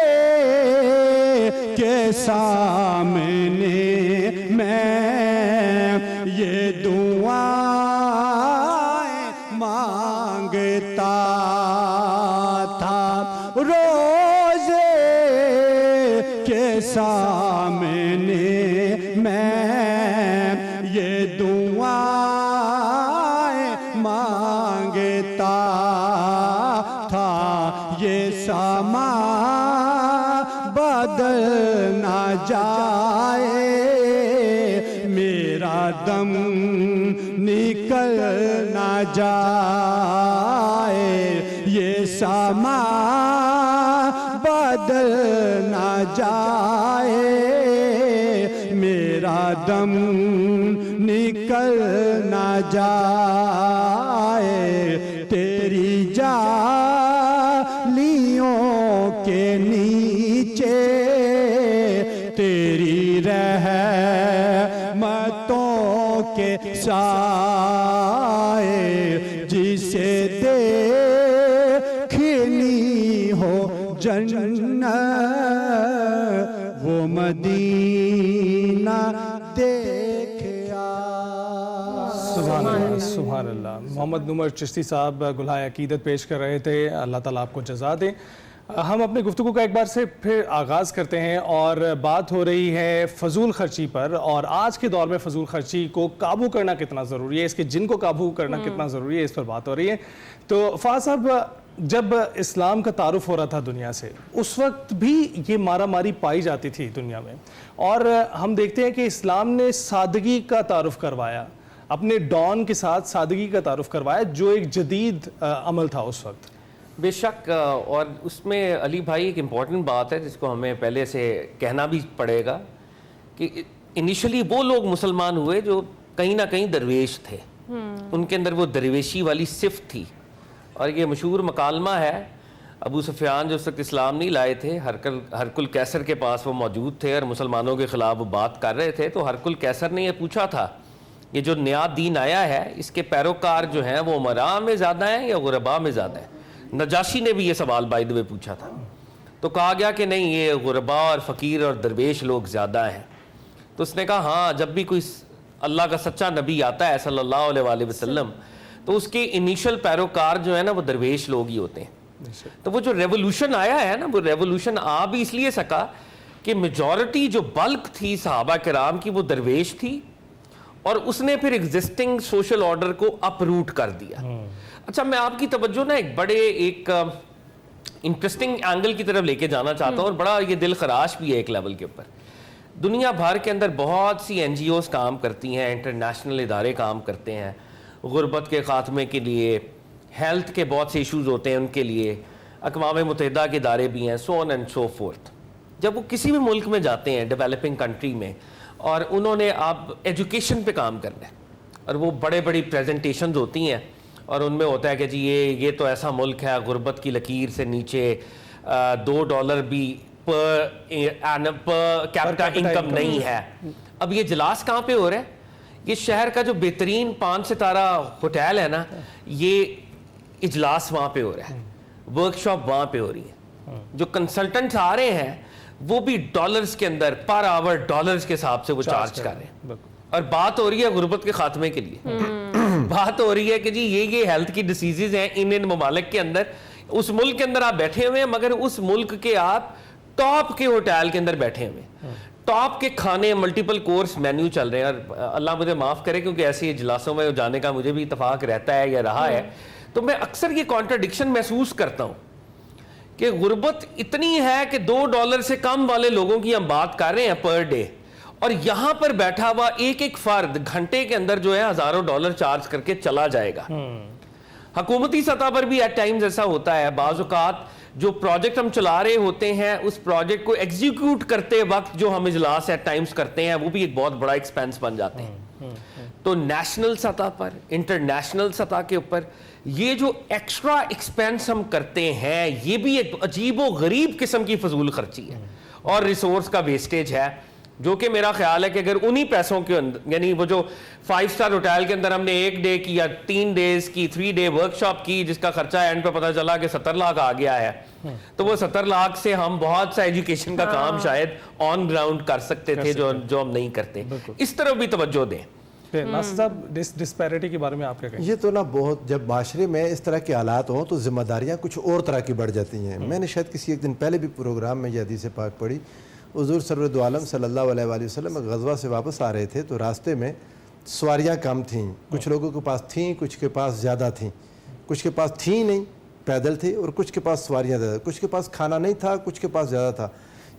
کے سامنے میں یہ دعائیں مانگتا تھا روزے کے سامنے میں یہ دعائیں مانگتا تھا یہ سما بدل نہ جائے میرا دم نکل نہ جائے یہ سما بدل نہ جائے میرا دم نکل نہ جائے تیری جالیوں کے نیچے تیری رحمتوں کے سائے جسے دیکھنی ہو جنت وہ مدینہ دیکھ سبحان اللہ سبحان اللہ. محمد نمر چشتی صاحب گلہائے عقیدت پیش کر رہے تھے. اللہ تعالیٰ آپ کو جزا دے. ہم اپنے گفتگو کا ایک بار سے پھر آغاز کرتے ہیں اور بات ہو رہی ہے فضول خرچی پر, اور آج کے دور میں فضول خرچی کو قابو کرنا کتنا ضروری ہے, اس کے جن کو قابو کرنا کتنا ضروری ہے, اس پر بات ہو رہی ہے. تو فہد صاحب, جب اسلام کا تعارف ہو رہا تھا دنیا سے اس وقت بھی یہ مارا ماری پائی جاتی تھی دنیا میں, اور ہم دیکھتے ہیں کہ اسلام نے سادگی کا تعارف کروایا, اپنے ڈان کے ساتھ سادگی کا تعارف کروایا جو ایک جدید عمل تھا اس وقت. بے شک, اور اس میں علی بھائی ایک امپورٹنٹ بات ہے جس کو ہمیں پہلے سے کہنا بھی پڑے گا کہ انیشلی وہ لوگ مسلمان ہوئے جو کہیں نہ کہیں درویش تھے, ان کے اندر وہ درویشی والی صفت تھی. اور یہ مشہور مکالمہ ہے, ابو سفیان جو اس وقت اسلام نہیں لائے تھے, ہرقل کیسر کے پاس وہ موجود تھے اور مسلمانوں کے خلاف وہ بات کر رہے تھے, تو ہرقل کیسر نے یہ پوچھا تھا یہ جو نیا دین آیا ہے اس کے پیروکار جو ہیں وہ امراء میں زیادہ ہیں یا غرباء میں زیادہ ہیں. نجاشی نے بھی یہ سوال بائی دی وے پوچھا تھا, تو کہا گیا کہ نہیں, یہ غرباء اور فقیر اور درویش لوگ زیادہ ہیں. تو اس نے کہا ہاں, جب بھی کوئی اللہ کا سچا نبی آتا ہے صلی اللہ علیہ وآلہ وسلم تو اس کے انیشل پیروکار جو ہے نا وہ درویش لوگ ہی ہوتے ہیں. تو وہ جو ریولوشن آیا ہے نا, وہ ریولوشن آ بھی اس لیے سکا کہ میجورٹی جو بلک تھی صحابہ کرام کی وہ درویش تھی, اور اس نے پھر ایگزسٹنگ سوشل آرڈر کو اپروٹ کر دیا. اچھا, میں آپ کی توجہ نا ایک بڑے ایک انٹرسٹنگ اینگل کی طرف لے کے جانا چاہتا ہوں, اور بڑا یہ دل خراش بھی ہے ایک لیول کے اوپر. دنیا بھر کے اندر بہت سی این جی اوز کام کرتی ہیں, انٹرنیشنل ادارے کام کرتے ہیں غربت کے خاتمے کے لیے, ہیلتھ کے بہت سے ایشوز ہوتے ہیں ان کے لیے, اقوام متحدہ کے ادارے بھی ہیں, سو آن اینڈ سو فورتھ. جب وہ کسی بھی ملک میں جاتے ہیں ڈیولپنگ کنٹری میں, اور انہوں نے آپ ایجوکیشن پہ کام کرنا ہے, اور وہ بڑے بڑی پریزنٹیشنز ہوتی ہیں, اور ان میں ہوتا ہے کہ جی یہ تو ایسا ملک ہے غربت کی لکیر سے نیچے $2 بھی پر کیپٹا انکم نہیں ہے. اب یہ اجلاس کہاں پہ ہو رہا ہے؟ یہ شہر کا جو بہترین 5 ستارہ ہوٹل ہے نا, یہ اجلاس وہاں پہ ہو رہا ہے, ورکشاپ وہاں پہ ہو رہی ہے. جو کنسلٹنٹس آ رہے ہیں وہ بھی ڈالرز کے اندر پر آور ڈالرز کے حساب سے وہ چارج کر رہے ہیں, اور بات ہو رہی ہے غربت کے خاتمے کے لیے. بات ہو رہی ہے کہ جی یہ ہیلتھ کی ڈیسیزز ہیں ان ممالک کے اندر, اس ملک کے اندر آپ بیٹھے ہوئے ہیں, مگر اس ملک کے آپ ٹاپ کے ہوٹل کے اندر بیٹھے ہوئے ہیں, ٹاپ کے کھانے, ملٹیپل کورس مینیو چل رہے ہیں. اور اللہ مجھے معاف کرے کیونکہ ایسے اجلاسوں میں جانے کا مجھے بھی اتفاق رہتا ہے یا رہا ہے, تو میں اکثر یہ کانٹرڈکشن محسوس کرتا ہوں کہ غربت اتنی ہے کہ $2 سے کم والے لوگوں کی ہم بات کر رہے ہیں پر ڈے, اور یہاں پر بیٹھا ہوا ایک ایک فرد گھنٹے کے اندر جو ہے ہزاروں $1,000 چارج کر کے چلا جائے گا. حکومتی سطح پر بھی ایٹ ٹائمز ایسا ہوتا ہے, بعض اوقات جو پروجیکٹ ہم چلا رہے ہوتے ہیں اس پروجیکٹ کو ایگزیکیوٹ کرتے وقت جو ہم اجلاس ایٹ ٹائمز کرتے ہیں وہ بھی ایک بہت بڑا ایکسپینس بن جاتے ہیں. تو نیشنل سطح پر, انٹرنیشنل سطح کے اوپر یہ جو ایکسٹرا ایکسپینس ہم کرتے ہیں یہ بھی ایک عجیب و غریب قسم کی فضول خرچی ہے اور ریسورس کا ویسٹیج ہے. جو کہ میرا خیال ہے کہ اگر انہی پیسوں کے اندر, یعنی وہ جو 5 اسٹار ہوٹل کے اندر ہم نے 1 ڈے کی یا 3 ڈیز کی 3 ڈے ورک شاپ کی, جس کا خرچہ اینڈ پہ پتہ چلا کہ 70 لاکھ آ گیا ہے, تو وہ 70 لاکھ سے ہم بہت سا ایجوکیشن کا کام شاید آن گراؤنڈ کر سکتے تھے جو ہم نہیں کرتے. اس طرف بھی توجہ دیں. ناصر صاحب, ڈسپیرٹی کے بارے میں آپ کیا کہیں؟ یہ تو نا بہت, جب معاشرے میں اس طرح کے حالات ہوں تو ذمہ داریاں کچھ اور طرح کی بڑھ جاتی ہیں. میں نے شاید کسی ایک دن پہلے بھی پروگرام میں یہ حدیث پاک پڑھی. حضور سرور دو عالم صلی اللہ علیہ وآلہ وسلم غزوہ سے واپس آ رہے تھے تو راستے میں سواریاں کم تھیں, کچھ لوگوں کے پاس تھیں, کچھ کے پاس زیادہ تھیں, کچھ کے پاس تھیں نہیں, پیدل تھے, اور کچھ کے پاس سواریاں زیادہ, کچھ کے پاس کھانا نہیں تھا, کچھ کے پاس زیادہ تھا.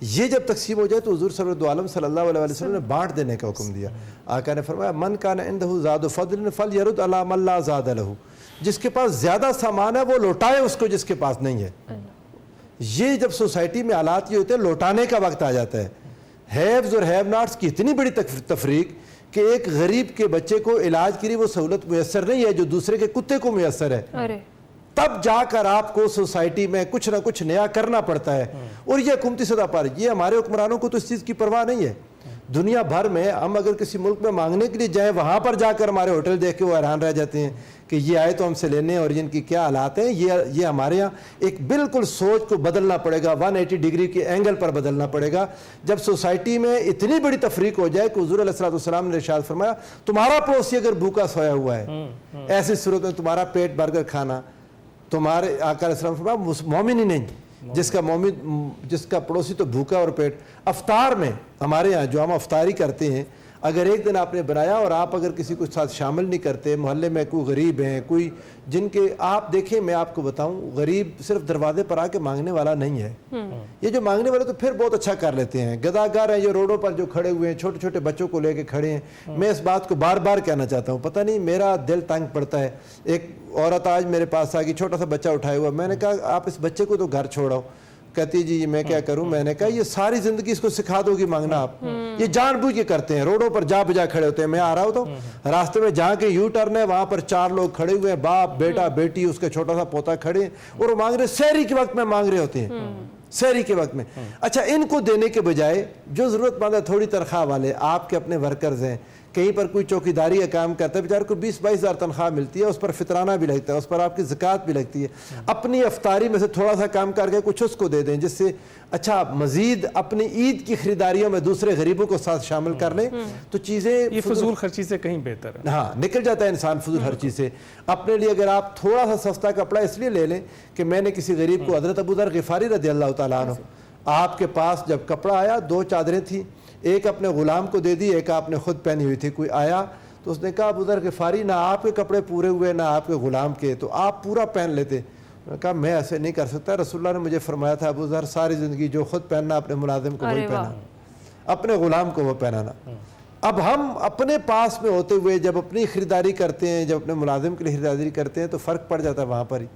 یہ جب تقسیم ہو جائے تو حضور سرور دو عالم صلی اللہ علیہ وسلم نے بانٹ دینے کا حکم دیا. آقا نے فرمایا من کان عندہ زاد فضل فلیرد علی من لا زاد لہ, جس کے پاس زیادہ سامان ہے وہ لوٹائے اس کو جس کے پاس نہیں ہے. یہ جب سوسائٹی میں حالات یہ ہوتے ہیں لوٹانے کا وقت آ جاتا ہے. ہیوز اور ہیو ناٹس کی اتنی بڑی تفریق کہ ایک غریب کے بچے کو علاج کے لیے وہ سہولت میسر نہیں ہے جو دوسرے کے کتے کو میسر ہے, تب جا کر آپ کو سوسائٹی میں کچھ نہ کچھ نیا کرنا پڑتا ہے. اور یہ حکومتی سطح پر, یہ ہمارے حکمرانوں کو تو اس چیز کی پرواہ نہیں ہے. دنیا بھر میں ہم اگر کسی ملک میں مانگنے کے لیے جائیں, وہاں پر جا کر ہمارے ہوٹل دیکھ کے وہ حیران رہ جاتے ہیں کہ یہ آئے تو ہم سے لینے اور ان کی کیا حالات ہیں. یہ ہمارے یہاں ایک بالکل سوچ کو بدلنا پڑے گا, 180 ڈگری کے اینگل پر بدلنا پڑے گا. جب سوسائٹی میں اتنی بڑی تفریق ہو جائے کہ حضور علیہ السلام نے ارشاد فرمایا تمہارا پڑوسی اگر بھوکا سویا ہوا ہے, ایسی صورت میں تمہارا پیٹ بھر کر کھانا, تمہارے آقا علیہ السلام فرمایا مومن ہی نہیں جس کا پڑوسی تو بھوکا اور پیٹ. افطار میں ہمارے یہاں جو ہم افطاری کرتے ہیں, اگر ایک دن آپ نے بنایا اور آپ اگر کسی کو ساتھ شامل نہیں کرتے, محلے میں کوئی غریب ہیں, کوئی جن کے آپ دیکھیں, میں آپ کو بتاؤں, غریب صرف دروازے پر آ کے مانگنے والا نہیں ہے. یہ جو مانگنے والے تو پھر بہت اچھا کر لیتے ہیں. گداگر ہیں یہ روڈوں پر جو کھڑے ہوئے ہیں, چھوٹے چھوٹے بچوں کو لے کے کھڑے ہیں. میں اس بات کو بار بار کہنا چاہتا ہوں, پتہ نہیں میرا دل تنگ پڑتا ہے. ایک عورت آج میرے پاس آ گئی, چھوٹا سا بچہ اٹھائے ہوا. میں نے کہا آپ اس بچے کو تو گھر چھوڑاؤ. کہتی جی میں کیا کروں. میں نے کہا یہ ساری زندگی اس کو سکھا دو گی مانگنا آپ. یہ جان بوجھ کے کرتے ہیں, روڈوں پر جا بجا کھڑے ہوتے ہیں. میں آ رہا ہوتا ہوں راستے میں, جہاں کے یو ٹرن ہے وہاں پر 4 لوگ کھڑے ہوئے ہیں, باپ بیٹا بیٹی اس کا چھوٹا سا پوتا کھڑے ہیں, اور وہ مانگ رہے, سحری کے وقت میں مانگ رہے ہوتے ہیں, سحری کے وقت میں. اچھا ان کو دینے کے بجائے جو ضرورت مند ہے, تھوڑی تنخواہ والے آپ کے اپنے ورکرز ہیں, کہیں پر کوئی چوکیداری کا کام کرتا ہے, بیچارے کو 20-22 ہزار تنخواہ ملتی ہے, اس پر فطرانہ بھی لگتا ہے, اس پر آپ کی زکوٰۃ بھی لگتی ہے. اپنی افطاری میں سے تھوڑا سا کام کر کے کچھ اس کو دے دیں, جس سے اچھا مزید اپنی عید کی خریداریوں میں دوسرے غریبوں کو ساتھ شامل کر لیں تو چیزیں یہ فضول خرچی سے کہیں بہتر ہے. ہاں نکل جاتا ہے انسان فضول خرچی سے. اپنے لیے اگر آپ تھوڑا سا سستا کپڑا اس لیے لے لیں کہ میں نے کسی غریب کو, حضرت ابو ذر غفاری رضی اللہ تعالیٰ عنہ, آپ کے پاس جب کپڑا آیا 2 چادریں تھیں, ایک اپنے غلام کو دے دی, ایک آپ نے خود پہنی ہوئی تھی. کوئی آیا تو اس نے کہا ابو ذر غفاری نہ آپ کے کپڑے پورے ہوئے نہ آپ کے غلام کے, تو آپ پورا پہن لیتے. انہوں نے کہا میں ایسے نہیں کر سکتا, رسول اللہ نے مجھے فرمایا تھا ابو ذر ساری زندگی جو خود پہننا اپنے ملازم کو وہی پہنا, اپنے غلام کو وہ پہنانا. اب ہم اپنے پاس میں ہوتے ہوئے جب اپنی خریداری کرتے ہیں, جب اپنے ملازم کے لیے خریداری کرتے ہیں تو فرق پڑ جاتا ہے وہاں پر ہی.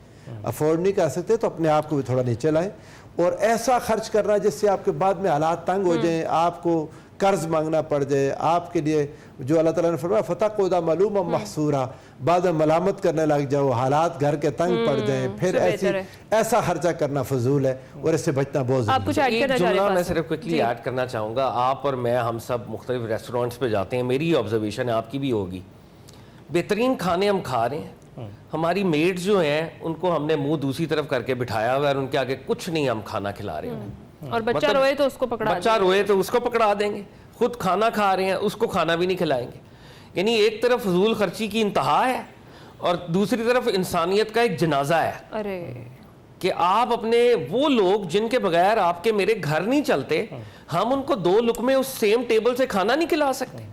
افورڈ نہیں کر سکتے تو اپنے آپ کو بھی تھوڑا نیچے لائیں, اور ایسا خرچ کرنا جس سے آپ کے بعد میں حالات تنگ ہو جائیں, آپ کو قرض مانگنا پڑ جائے. آپ کے لیے جو اللہ تعالیٰ نے فرمایا فتقعد ملوما محسورا, بعد ملامت کرنے لگ جاؤ, حالات گھر کے تنگ پڑ جائیں, پھر ایسا خرچہ کرنا فضول ہے, اور اس سے بچنا بہت ضروری ہے. ایک جملہ میں صرف کوئکلی ایڈ کرنا چاہوں گا. آپ اور میں ہم سب مختلف ریسٹورینٹس پہ جاتے ہیں, میری آبزرویشن ہے, آپ کی بھی ہوگی, بہترین کھانے ہم کھا رہے ہیں, ہماری میڈز جو ہیں ان کو ہم نے منہ دوسری طرف کر کے بٹھایا ہوا ہے, اور ان کے آگے کچھ نہیں ہم کھانا کھلا رہے ہیں. اور بچہ روئے تو اس کو پکڑا, بچہ روئے تو اس کو پکڑا دیں گے, خود کھانا کھا رہے ہیں اس کو کھانا بھی نہیں کھلائیں گے. یعنی ایک طرف فضول خرچی کی انتہا ہے, اور دوسری طرف انسانیت کا ایک جنازہ ہے کہ آپ اپنے وہ لوگ جن کے بغیر آپ کے میرے گھر نہیں چلتے, ہم ان کو 2 لقمے اس سیم ٹیبل سے کھانا نہیں کھلا سکتے,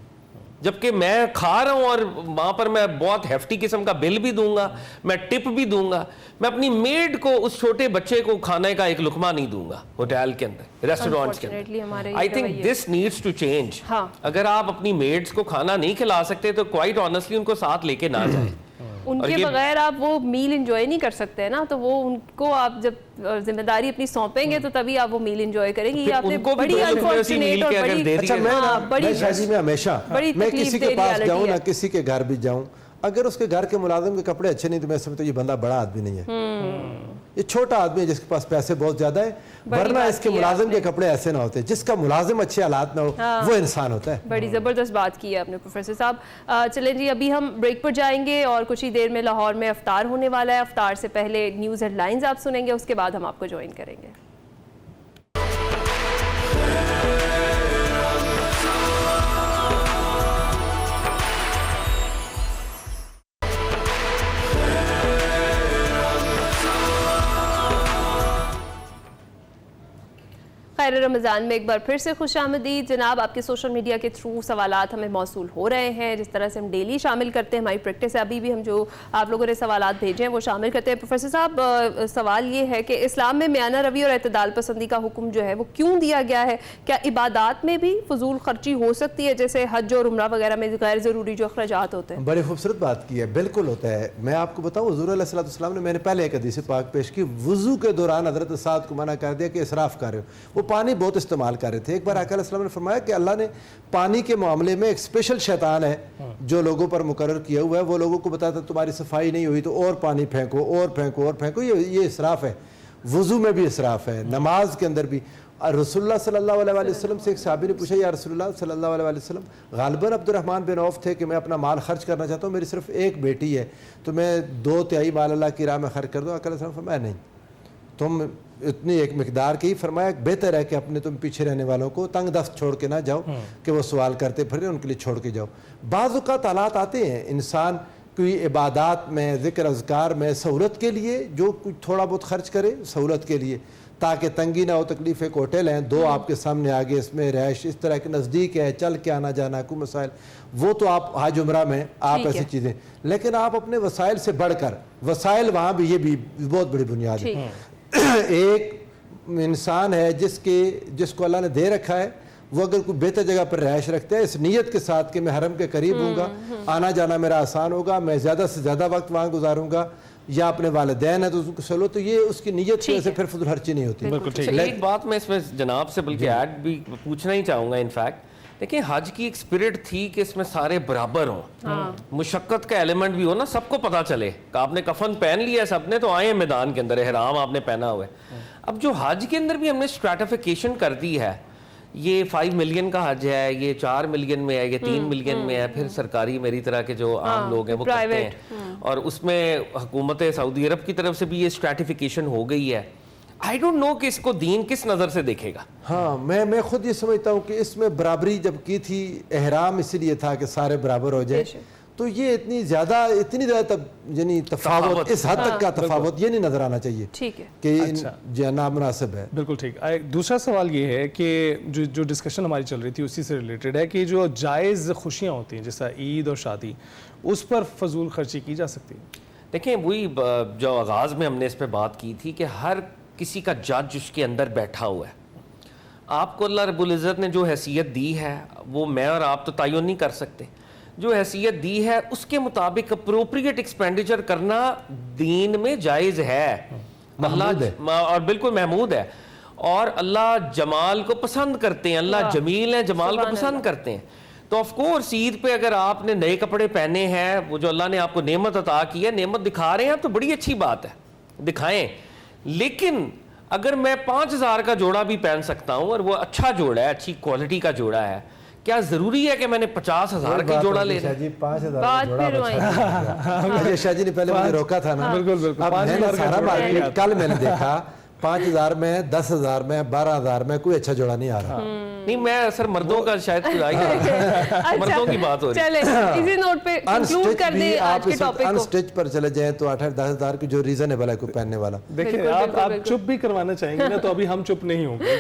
جبکہ میں کھا رہا ہوں اور وہاں پر میں بہت ہیفٹی قسم کا بل بھی دوں گا, میں ٹپ بھی دوں گا, میں اپنی میڈ کو, اس چھوٹے بچے کو کھانے کا ایک لقمہ نہیں دوں گا ہوٹل کے اندر, ریسٹورینٹس کے اندر. I think this needs to change. اگر آپ اپنی میڈس کو کھانا نہیں کھلا سکتے تو کوائٹ آنیسٹلی ان کو ساتھ لے کے نہ جائیں. ان کے بغیر آپ وہ میل انجوائے نہیں کر سکتے نا, تو وہ ان کو آپ جب ذمہ داری اپنی سونپیں گے تو تبھی آپ وہ میل انجوائے کریں گے. یہ آپ نے بڑی انفارچونیٹ اور بڑی شادی میں ہمیشہ میں کسی کے پاس جاؤں نہ کسی کے گھر بھی جاؤں, اگر اس کے گھر کے ملازم کے کپڑے اچھے نہیں تو میں سمجھتا ہوں یہ بندہ بڑا آدمی نہیں ہے. یہ چھوٹا آدمی ہے جس کے پاس پیسے بہت زیادہ ہیں, ورنہ اس کے ملازم کے کپڑے ایسے نہ ہوتے. جس کا ملازم اچھے حالات میں ہو وہ انسان ہوتا ہے. بڑی زبردست بات کی ہے آپ نے پروفیسر صاحب. چلیں جی, ابھی ہم بریک پر جائیں گے اور کچھ ہی دیر میں لاہور میں افطار ہونے والا ہے. افطار سے پہلے نیوز ہیڈ لائنز آپ سنیں گے, اس کے بعد ہم آپ کو جوائن کریں گے. خیر رمضان میں ایک بار پھر سے خوش آمدید. جناب, آپ کے سوشل میڈیا کے تھرو سوالات ہمیں موصول ہو رہے ہیں, جس طرح سے ہم ڈیلی شامل کرتے ہیں, ہماری پریکٹس ہے. ابھی بھی ہم جو آپ لوگوں نے سوالات بھیجے ہیں وہ شامل کرتے ہیں. پروفیسر صاحب, سوال یہ ہے کہ اسلام میں میانہ روی اور اعتدال پسندی کا حکم جو ہے وہ کیوں دیا گیا ہے؟ کیا عبادات میں بھی فضول خرچی ہو سکتی ہے, جیسے حج اور عمرہ وغیرہ میں غیر ضروری جو اخراجات ہوتے ہیں؟ بڑی خوبصورت بات کی ہے, بالکل ہوتا ہے. میں آپ کو بتاؤں, حضور علیہ السلام نے, میں نے پہلے ایک حدیث پاک پیش کی, وضو کے دوران حضرت سعد کو منع کر دیا کہ اسراف کر رہے ہو. وہ پانی بہت استعمال کر رہے تھے. ایک بار آقا علیہ السلام نے فرمایا کہ اللہ نے پانی کے معاملے میں ایک اسپیشل شیطان ہے جو لوگوں پر مقرر کیا ہوا ہے. وہ لوگوں کو بتاتا تمہاری صفائی نہیں ہوئی تو اور پانی پھینکو اور پھینکو اور پھینکو. یہ اسراف ہے. وضو میں بھی اسراف ہے, نماز کے اندر بھی. رسول اللہ صلی اللہ علیہ وسلم سے ایک صحابی نے پوچھا, یا رسول اللہ صلی اللہ علیہ وسلم, غالباً عبد الرحمن بن عوف تھے, کہ میں اپنا مال خرچ کرنا چاہتا ہوں, میری صرف ایک بیٹی ہے, تو میں 2/3 مال اللہ کی راہ میں خرچ کر دوں. آقا علیہ السلام فرمایا نہیں, تم اتنی ایک مقدار کی. فرمایا بہتر ہے کہ اپنے تم پیچھے رہنے والوں کو تنگ دست چھوڑ کے نہ جاؤ کہ وہ سوال کرتے پھر ان کے لیے چھوڑ کے جاؤ. بعض اوقات حالات آتے ہیں انسان کوئی عبادات میں, ذکر اذکار میں سہولت کے لیے جو کچھ تھوڑا بہت خرچ کرے سہولت کے لیے, تاکہ تنگی نہ ہو, تکلیف. ایک ہوٹل ہیں 2 آپ کے سامنے آگے, اس میں رہائش اس طرح کے نزدیک ہے, چل کے آنا جانا کوئی مسائل, وہ تو آپ حج عمرہ میں آپ ایسی چیزیں. لیکن آپ اپنے وسائل سے بڑھ کر, وسائل وہاں بھی, یہ بھی بہت بڑی بنیاد ہے. ایک انسان ہے جس کو اللہ نے دے رکھا ہے, وہ اگر کوئی بہتر جگہ پر رہائش رکھتے ہیں اس نیت کے ساتھ کہ میں حرم کے قریب ہوں گا, آنا جانا میرا آسان ہوگا, میں زیادہ سے زیادہ وقت وہاں گزاروں گا, یا اپنے والدین ہیں تو اس کو سلو, تو یہ اس کی نیت کی وجہ سے پھر فضول خرچی نہیں ہوتی. ایک بات میں اس میں جناب سے بلکہ ایڈ بھی پوچھنا ہی چاہوں گا. انفیکٹ دیکھیں, حج کی ایک اسپرٹ تھی کہ اس میں سارے برابر ہوں, مشقت کا ایلیمنٹ بھی ہو نا, سب کو پتہ چلے کہ آپ نے کفن پہن لیا سب نے تو آئے میدان کے اندر, احرام آپ نے پہنا ہوا ہے. اب جو حج کے اندر بھی ہم نے اسٹریٹیفیکیشن کر دی ہے, یہ 5 ملین کا حج ہے, یہ 4 ملین میں ہے, یہ 3 ملین میں ہے, پھر سرکاری میری طرح کے جو عام لوگ ہیں وہ کرتے ہیں, اور اس میں حکومت سعودی عرب کی طرف سے بھی یہ اسٹریٹیفیکیشن ہو گئی ہے. آئی ڈونٹ نو کہ اس کو دین کس نظر سے دیکھے گا. ہاں, میں خود یہ سمجھتا ہوں کہ اس میں برابری جب کی تھی, احرام اسی لیے تھا کہ سارے برابر ہو جائیں, تو یہ اتنی زیادہ یعنی تفاوت, اس حد تک کا تفاوت یہ نہیں نظر آنا چاہیے کہ نامناسب ہے. بالکل ٹھیک. دوسرا سوال یہ ہے کہ جو ڈسکشن ہماری چل رہی تھی اسی سے ریلیٹڈ ہے کہ جو جائز خوشیاں ہوتی ہیں جیسا عید اور شادی, اس پر فضول خرچی کی جا سکتی ہے؟ دیکھیں, وہی جو آغاز میں ہم نے اس پہ بات کی تھی کہ ہر کسی کا جج اس کے اندر بیٹھا ہوا ہے. آپ کو اللہ رب العزت نے جو حیثیت دی ہے وہ میں اور آپ تو تعین نہیں کر سکتے. جو حیثیت دی ہے اس کے مطابق اپروپریٹ ایکسپینڈیچر کرنا دین میں جائز ہے, اللہ اور بالکل محمود ہے. اور اللہ جمال کو پسند کرتے ہیں, اللہ جمیل ہے, جمال کو پسند کرتے ہیں. تو آف کورس عید پہ اگر آپ نے نئے کپڑے پہنے ہیں, وہ جو اللہ نے آپ کو نعمت عطا کی ہے, نعمت دکھا رہے ہیں آپ, تو بڑی اچھی بات ہے, دکھائیں. لیکن اگر میں 5000 کا جوڑا بھی پہن سکتا ہوں اور وہ اچھا جوڑا ہے, اچھی کوالٹی کا جوڑا ہے, کیا ضروری ہے کہ میں نے 50,000 کا جوڑا لے لیں؟ جی 5,000 شاہ جی نے پہلے مجھے روکا تھا نا. اب میں نے سارا مارکیٹ کل میں نے دیکھا 5,000 میں, 10,000 میں, 12,000 میں کوئی اچھا جوڑا نہیں آ رہا. نہیں, میں سر مردوں کا شاید مردوں کی بات ہو رہی ہے. چلیں اسی نوٹ پہ کنکلوڈ کر دیں آج کے ٹاپک کو. ان سٹچ پر چلے جائیں تو 8-10,000 کی جو ریزنیبل ہے کوئی پہننے والا. دیکھیں, آپ چپ بھی کروانا چاہیں گے نا تو ابھی ہم چپ نہیں ہوں گے,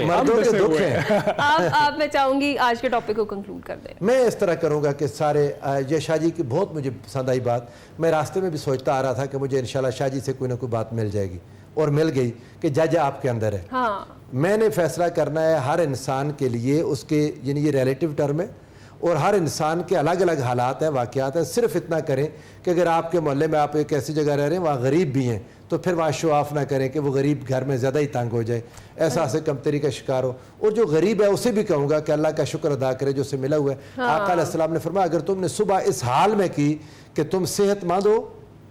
مردوں کے دکھ ہیں. آپ میں چاہوں گی آج کے ٹاپک کو کنکلوڈ کر دیں. میں اس طرح کروں گا کہ سارے, یہ شاہ جی کی بہت مجھے پسند آئی بات. میں راستے میں بھی سوچتا آ رہا تھا کہ مجھے انشاءاللہ شاہ جی سے کوئی نہ کوئی بات مل جائے گی, اور مل گئی کہ جج آپ کے اندر ہے. میں نے فیصلہ کرنا ہے ہر انسان کے لیے, اس کے یعنی یہ ریلیٹیو ٹرم ہے, اور ہر انسان کے الگ الگ حالات ہیں, واقعات ہیں. صرف اتنا کریں کہ اگر آپ کے محلے میں آپ ایک ایسی جگہ رہ رہے ہیں وہاں غریب بھی ہیں, تو پھر وہاں شو آف نہ کریں کہ وہ غریب گھر میں زیادہ ہی تنگ ہو جائے, احساس کمتری کا شکار ہو. اور جو غریب ہے اسے بھی کہوں گا کہ اللہ کا شکر ادا کرے جو اسے ملا ہوا ہے. آقا علیہ السلام نے فرمایا, اگر تم نے صبح اس حال میں کی کہ تم صحت مند ہو,